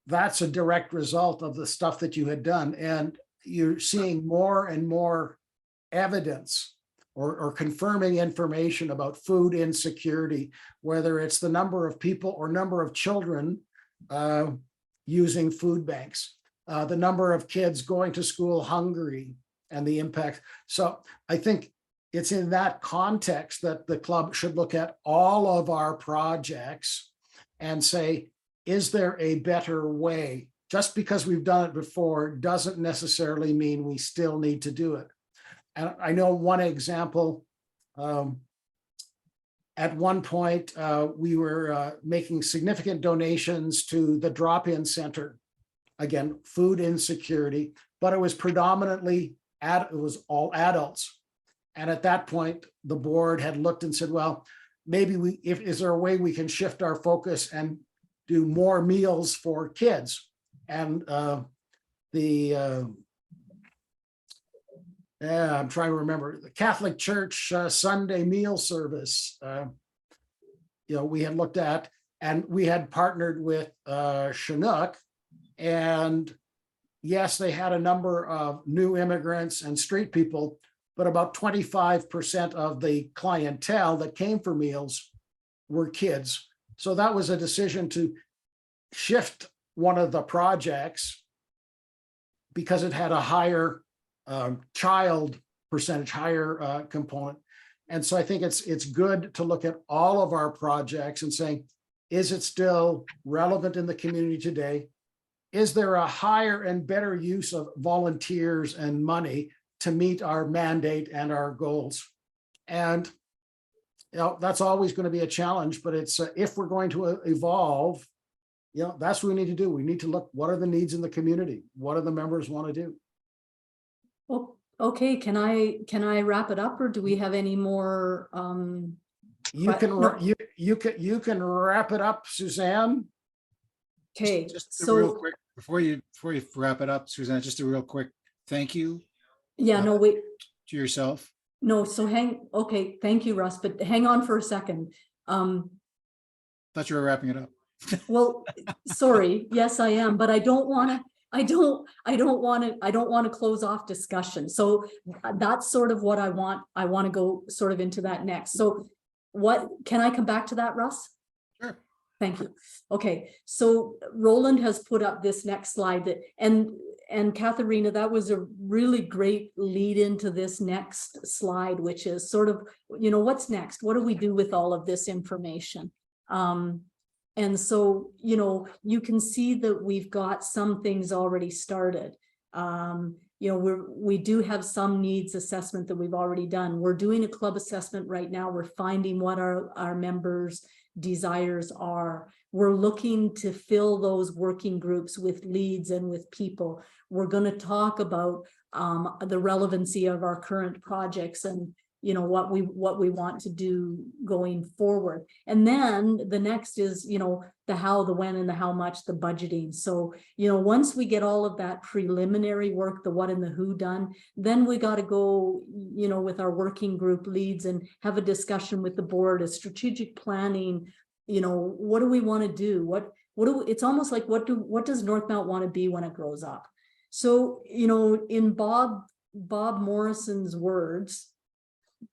that's a direct result of the stuff that you had done. And you're seeing more and more evidence or confirming information about food insecurity, whether it's the number of people or number of children using food banks, the number of kids going to school hungry and the impact. So I think it's in that context that the club should look at all of our projects and say, is there a better way? Just because we've done it before doesn't necessarily mean we still need to do it. And I know one example, at one point, we were making significant donations to the drop-in center. Again, food insecurity, but it was predominantly, it was all adults. And at that point, the board had looked and said, well, maybe is there a way we can shift our focus and do more meals for kids? And I'm trying to remember, the Catholic Church Sunday meal service, we had looked at, and we had partnered with Chinook. And yes, they had a number of new immigrants and street people, but about 25% of the clientele that came for meals were kids. So that was a decision to shift one of the projects because it had a higher child percentage, higher component. And so I think it's good to look at all of our projects and saying, is it still relevant in the community today? Is there a higher and better use of volunteers and money to meet our mandate and our goals? And that's always going to be a challenge, but it's if we're going to evolve, that's what we need to do. We need to look, what are the needs in the community? What do the members want to do? Well, okay, can I wrap it up, or do we have any more? You can wrap it up, Suzanne. Okay, Just a real so quick, before you wrap it up, Suzanne, just a real quick thank you yeah, no, wait, to yourself. no, so okay, thank you, Russ, but hang on for a second. Thought you were wrapping it up. Well, sorry, yes, I am, but I don't want to close off discussion. So that's sort of what I want. I want to go sort of into that next. So can I come back to that, Russ? Sure. Thank you. Okay, so Roland has put up this next slide and Katharina, that was a really great lead into this next slide, which is sort of, what's next? What do we do with all of this information? And so, you can see that we've got some things already started. We do have some needs assessment that we've already done. We're doing a club assessment right now. We're finding what our members' desires are. We're looking to fill those working groups with leads and with people. We're going to talk about the relevancy of our current projects and what we want to do going forward. And then the next is the how, the when, and the how much, the budgeting. So once we get all of that preliminary work, the what and the who done, then we got to go with our working group leads and have a discussion with the board, a strategic planning. What do we want to do? It's almost like what does Northmount want to be when it grows up? So in Bob Morrison's words,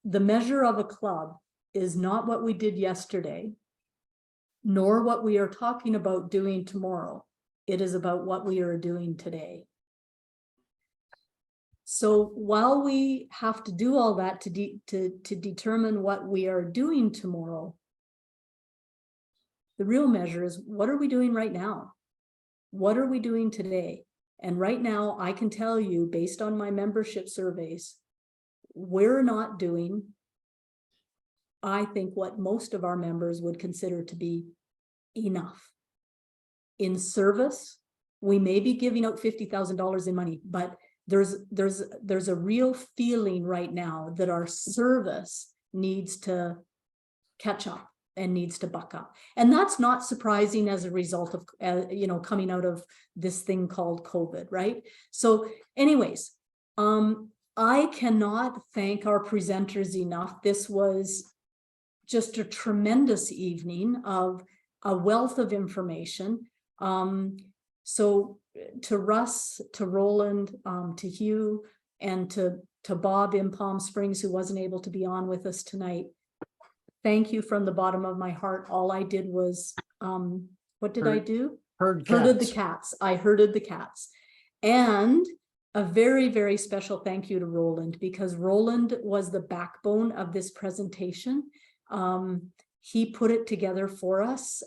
the measure of a club is not what we did yesterday, nor what we are talking about doing tomorrow. It is about what we are doing today. So while we have to do all that to determine what we are doing tomorrow, the real measure is, what are we doing right now? What are we doing today? And right now, I can tell you, based on my membership surveys, we're not doing, I think, what most of our members would consider to be enough. in service. We may be giving out $50,000 in money, but there's a real feeling right now that our service needs to catch up and needs to buck up. And that's not surprising as a result of, coming out of this thing called COVID, right? So anyways, I cannot thank our presenters enough. This was just a tremendous evening of a wealth of information. So to Russ, to Roland, to Hugh, and to Bob in Palm Springs, who wasn't able to be on with us tonight, thank you from the bottom of my heart. All I did was, what did I do? Herded the cats. I herded the cats. And a very, very special thank you to Roland, because Roland was the backbone of this presentation. He put it together for us.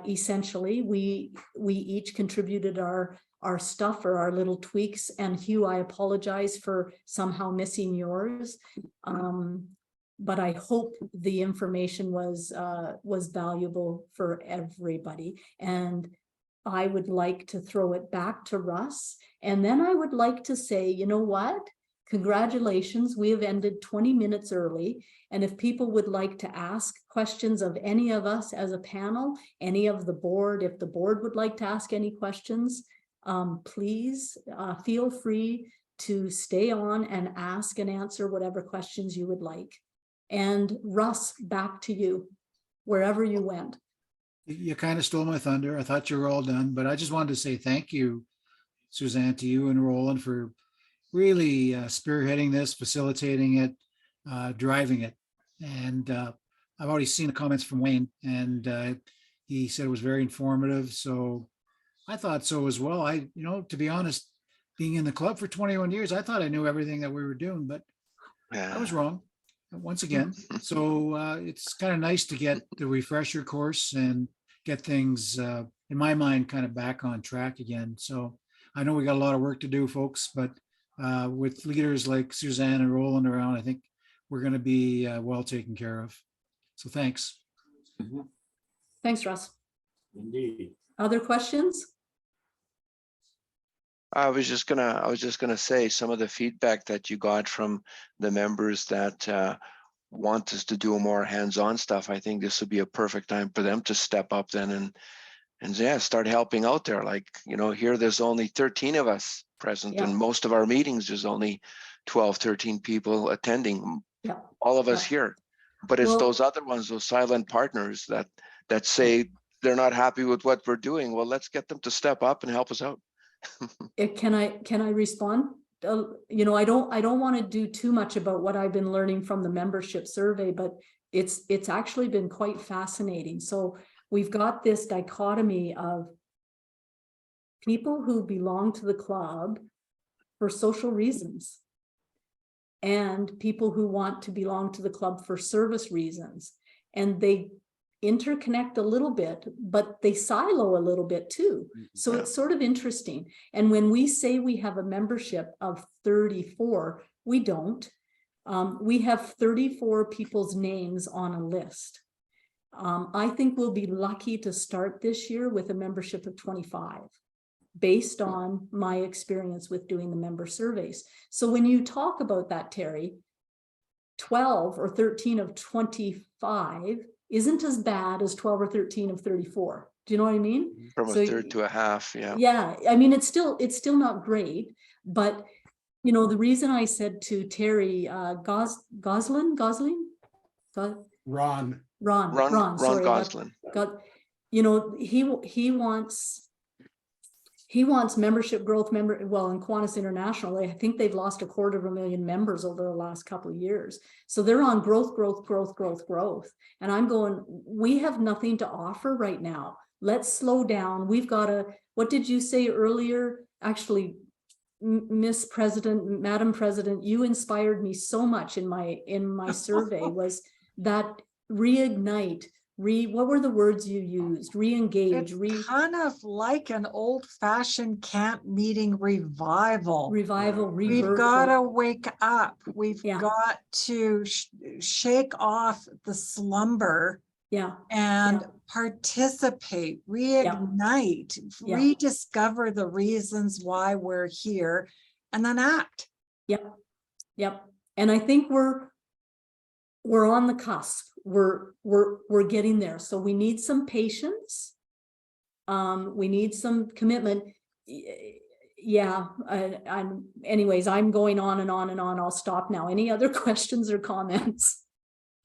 Essentially, we each contributed our stuff or our little tweaks. And Hugh, I apologize for somehow missing yours. But I hope the information was valuable for everybody. And I would like to throw it back to Russ. And then I would like to say, you know what? Congratulations, we have ended 20 minutes early. And if people would like to ask questions of any of us as a panel, any of the board, if the board would like to ask any questions, please feel free to stay on and ask and answer whatever questions you would like. And Russ, back to you, wherever you went. You kind of stole my thunder. I thought you were all done, but I just wanted to say thank you, Suzanne, to you and Roland for really spearheading this, facilitating it, driving it. And I've already seen the comments from Wayne, and he said it was very informative. So I thought so as well. To be honest, being in the club for 21 years, I thought I knew everything that we were doing, but I was wrong once again. So it's kind of nice to get the refresher course and get things, in my mind, kind of back on track again. So I know we got a lot of work to do, folks, but with leaders like Suzanne and Roland around, I think we're going to be well taken care of. So thanks. Thanks, Russ. Indeed. Other questions? I was just gonna say some of the feedback that you got from the members that want us to do more hands-on stuff. I think this would be a perfect time for them to step up then and start helping out there. Like, here there's only 13 of us present, Yeah. and most of our meetings there's only 12, 13 people attending. Yeah. All of us here, but it's Well- those other ones, those silent partners that say they're not happy with what we're doing. Well, let's get them to step up and help us out. Can I respond? I don't want to do too much about what I've been learning from the membership survey, but it's actually been quite fascinating. So we've got this dichotomy of people who belong to the club for social reasons and people who want to belong to the club for service reasons. And they interconnect a little bit, but they silo a little bit too. So it's sort of interesting. And when we say we have a membership of 34, we don't. We have 34 people's names on a list. I think we'll be lucky to start this year with a membership of 25, based on my experience with doing the member surveys. So when you talk about that, Terry, 12 or 13 of 25 isn't as bad as 12 or 13 of 34. Do you know what I mean? From a third to a half, yeah. Yeah, I mean, it's still not great, but the reason I said to Terry, Gosling, Ron sorry, Goslin. he wants membership growth in Kiwanis International, I think they've lost 250,000 members over the last couple of years. So they're on growth. And I'm going, we have nothing to offer right now. Let's slow down. We've got what did you say earlier? Actually, Madam President, you inspired me so much in my survey was that reignite. What were the words you used? Re-engage. It's kind of like an old-fashioned camp meeting revival. Rebirth. We've got to wake up. We've Yeah. got to shake off the slumber Yeah, and participate, reignite, Yeah. rediscover the reasons why we're here, and then act. yep, yep. And I think we're on the cusp. We're getting there. So we need some patience. We need some commitment. Yeah, anyways, I'm going on and on and on. I'll stop now. Any other questions or comments?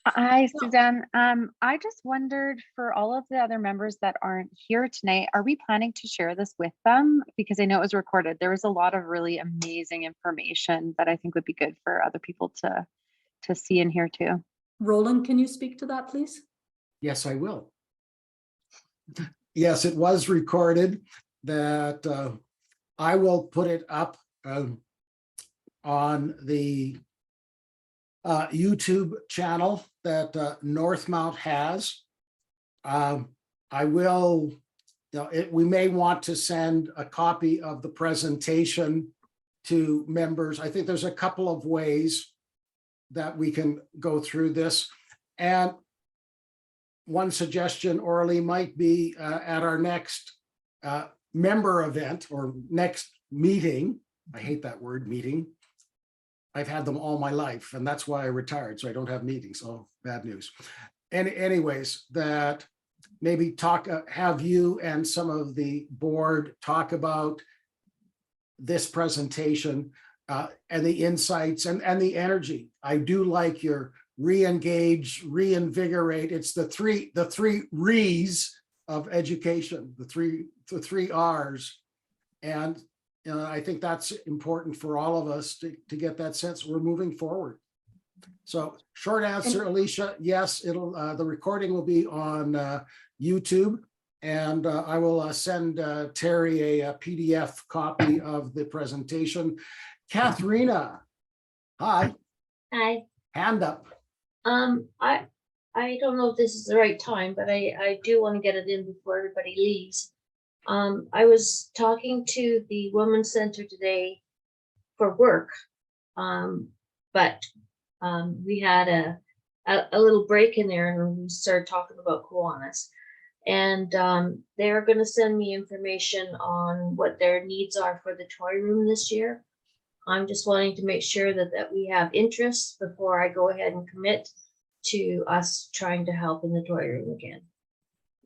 Hi, No. Suzanne. I just wondered, for all of the other members that aren't here tonight, are we planning to share this with them? Because I know it was recorded. There was a lot of really amazing information that I think would be good for other people to see and hear too. Roland, can you speak to that, please? Yes, I will. Yes, it was recorded that I will put it up on the YouTube channel that Northmount has. I will, we may want to send a copy of the presentation to members. I think there's a couple of ways that we can go through this. And one suggestion, Orly, might be at our next member event or next meeting. I hate that word, meeting. I've had them all my life, and that's why I retired, so I don't have meetings. Oh, bad news. And anyways, that maybe have you and some of the board talk about this presentation and the insights and the energy. I do like your re-engage, reinvigorate. It's the three R's of education, the three R's. And I think that's important for all of us to get that sense we're moving forward. So short answer, Alicia, yes, it'll the recording will be on YouTube, and I will send Terry a PDF copy of the presentation. Katharina, hi. Hi. Hand up. I don't know if this is the right time, but I do want to get it in before everybody leaves. I was talking to the Women's Center today for work, but we had a little break in there and we started talking about Kiwanis. And they're going to send me information on what their needs are for the toy room this year. I'm just wanting to make sure that we have interest before I go ahead and commit to us trying to help in the toy room again.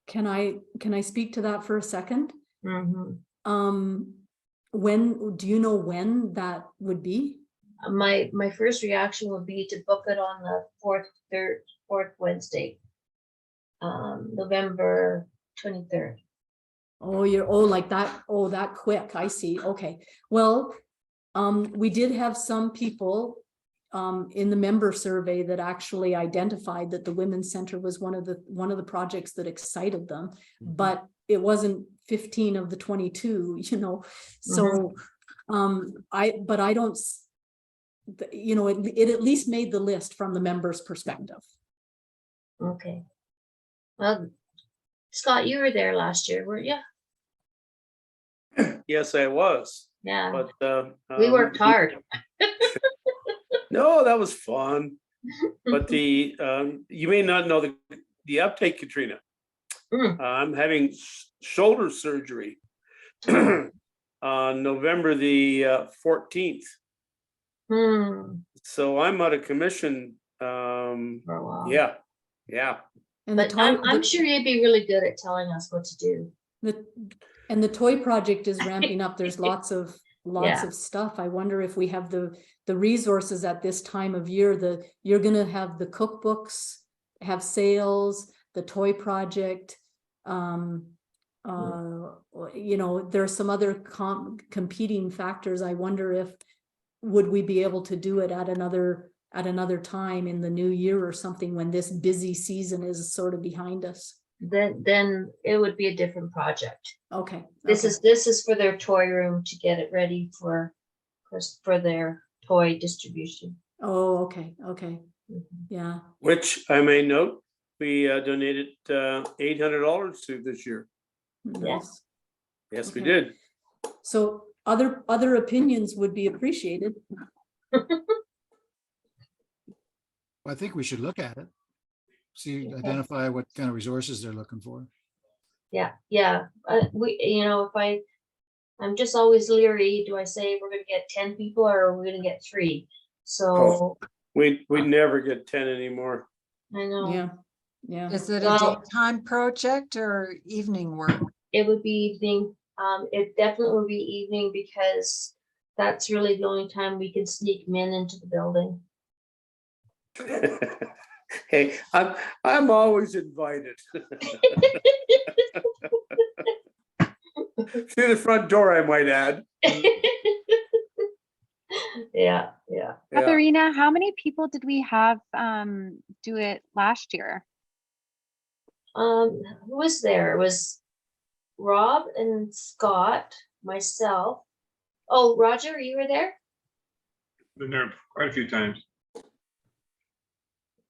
Can I speak to that for a second? Mm-hmm. When do you know when that would be? My first reaction would be to book it on the fourth Wednesday, November 23rd. Oh, like that. Oh, that quick. I see. Okay. Well, we did have some people in the member survey that actually identified that the Women's Center was one of the projects that excited them, but it wasn't 15 of the 22, so I don't, it at least made the list from the members' perspective. Okay. Well, Scott, you were there last year, weren't you? Yes, I was. Yeah. But We worked hard. No, that was fun. But you may not know the uptake, Katrina. I'm having shoulder surgery on November the 14th. So I'm out of commission. For a while. Yeah. And but I'm sure you'd be really good at telling us what to do. The toy project is ramping up. There's lots of stuff. I wonder if we have the resources at this time of year. You're going to have the cookbooks, have sales, the toy project. There's some other competing factors. I wonder would we be able to do it at another time in the new year or something when this busy season is sort of behind us. Then it would be a different project. Okay. This is for their toy room to get it ready for their toy distribution. Oh, okay. Yeah. Which I may note, we donated $800 to this year. Nice. Yes, Okay. we did. So other opinions would be appreciated. I think we should look at it. see, Okay. identify what kind of resources they're looking for. Yeah, I'm just always leery, do I say we're gonna get 10 people or are we gonna get 3? So, We never get 10 anymore. I know, Yeah, yeah. Is it a Well- daytime project or evening work? it would be evening, it definitely would be evening because that's really the only time we can sneak men into the building. Hey, I'm always invited. Through the front door, I might add. Yeah. Yeah. Katharina, how many people did we have do it last year? Who was there? It was Rob and Scott, myself. Oh, Roger, you were there? Been there quite a few times.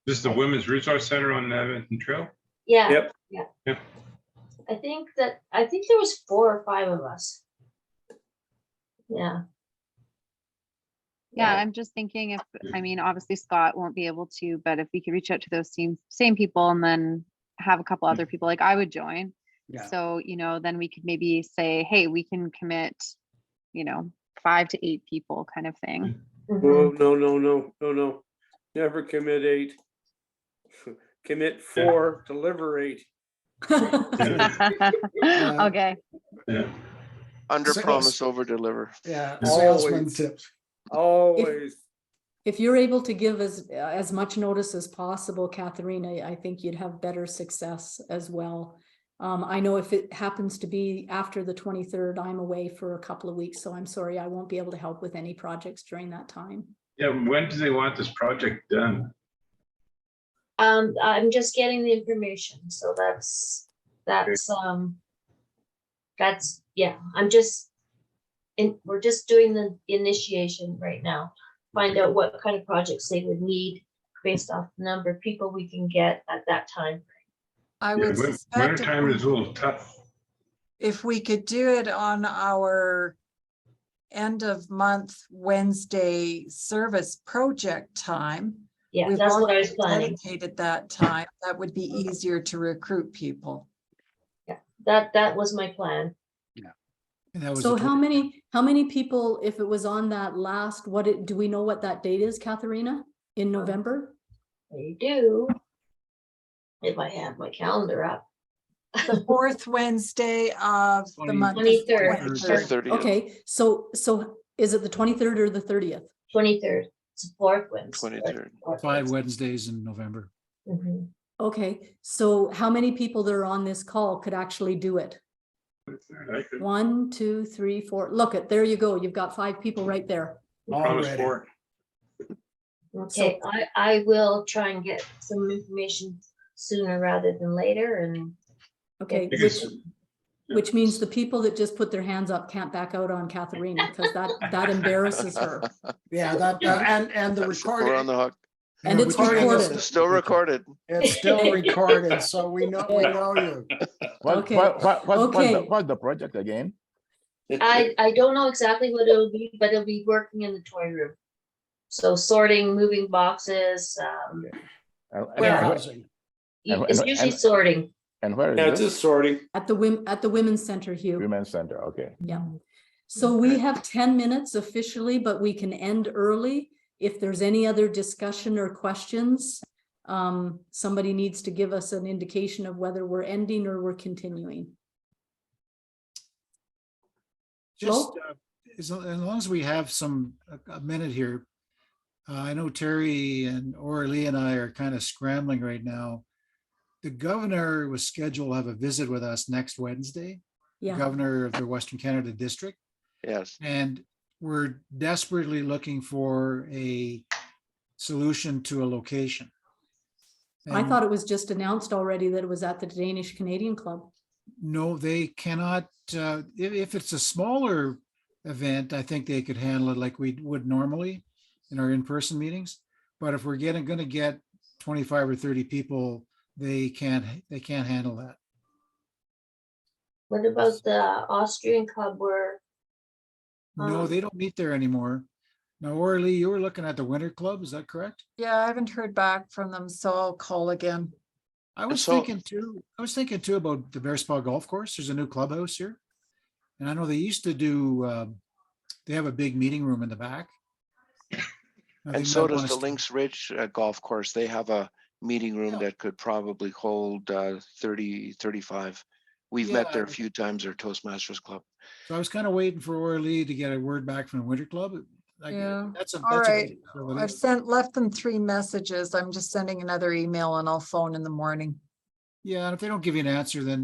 This is the Women's Resource Center on Edmonton Trail. Yeah. Yep. Yeah. Yep. I think there was 4 or 5 of us. Yeah. Yeah, I'm just thinking if, I mean, obviously Scott won't be able to, but if we could reach out to those same people and then have a couple other people, like I would join. Yeah. So, then we could maybe say, hey, we can commit, 5 to 8 people kind of thing. Whoa, no. Never commit 8. Commit 4, deliver 8. Okay. Yeah. Under So- promise, over deliver. Yeah, Always. salesman tips. Always. If you're able to give as much notice as possible, Katharina, I think you'd have better success as well. I know if it happens to be after the 23rd, I'm away for a couple of weeks, so I'm sorry, I won't be able to help with any projects during that time. Yeah, when do they want this project done? I'm just getting the information, so that's yeah, we're just doing the initiation right now. Find out what kind of projects they would need based off the number of people we can get at that time. I Yeah, would suspect winter time is a little tough. if we could do it on our end of month Wednesday service project time. Yeah, we've that's what I was already planning. dedicated that time. That would be easier to recruit people. That was my plan. And that was So the how many people, if it was on that last, do we know what that date is, Katharina? In November? I do. If I have my calendar up. The fourth Wednesday of the month. is 23rd. It's the 23rd. 30th. Okay, so is it the 23rd or the 30th? 23rd. It's the 4th Wednesday. 23rd. 5 Wednesdays in November. Mhm. Okay, so how many people that are on this call could actually do it? I could 1, 2, 3, 4. Look, there you go. You've got 5 people right there. promise Already. 4. Okay, I will try and get some information sooner rather than later and. Okay, Because- which means the people that just put their hands up can't back out on Katharina because that embarrasses her. Yeah, that, and the We're on recording, the hook. And it's recording is- recorded. It's still recorded. it's still recorded, so we know you. Okay. What's the project again? I don't know exactly what it'll be, but it'll be working in the toy room. So sorting, moving boxes, And- Warehousing. it's usually sorting. And where Yeah, is it's this? just sorting. At the Women's Center, Hugh. Women's Center, okay. Yeah. So we have 10 minutes officially, but we can end early. If there's any other discussion or questions, somebody needs to give us an indication of whether we're ending or we're continuing. Just Flo? as long as we have a minute here. I know Terry and Orly and I are kind of scrambling right now. The governor was scheduled to have a visit with us next Wednesday, Yeah, governor of the Western Canada District. Yes. And we're desperately looking for a solution to a location. I And thought it was just announced already that it was at the Danish Canadian Club. no, they cannot, if it's a smaller event, I think they could handle it like we would normally in our in-person meetings. But if we're gonna get 25 or 30 people, they can't handle that. What about the Austrian club where? No, they don't meet there anymore. Now, Orly, you were looking at the Winter Club, is that correct? Yeah, I haven't heard back from them, so I'll call again. I was so- thinking too about the Bear Spa Golf Course. There's a new clubhouse here. And I know they used to do, they have a big meeting room in the back. I think And they so might does wanna the st- Lynx Ridge Golf Course. They have a meeting room Yeah. that could probably hold 30, 35. We've met there a Yeah. few times, our Toastmasters Club. So I was kind of waiting for Orly to get a word back from the Winter Club. Like, Yeah. that's a, All that's a right. possibility. I've left them 3 messages. I'm just sending another email and I'll phone in the morning. Yeah, and if they don't give you an answer, then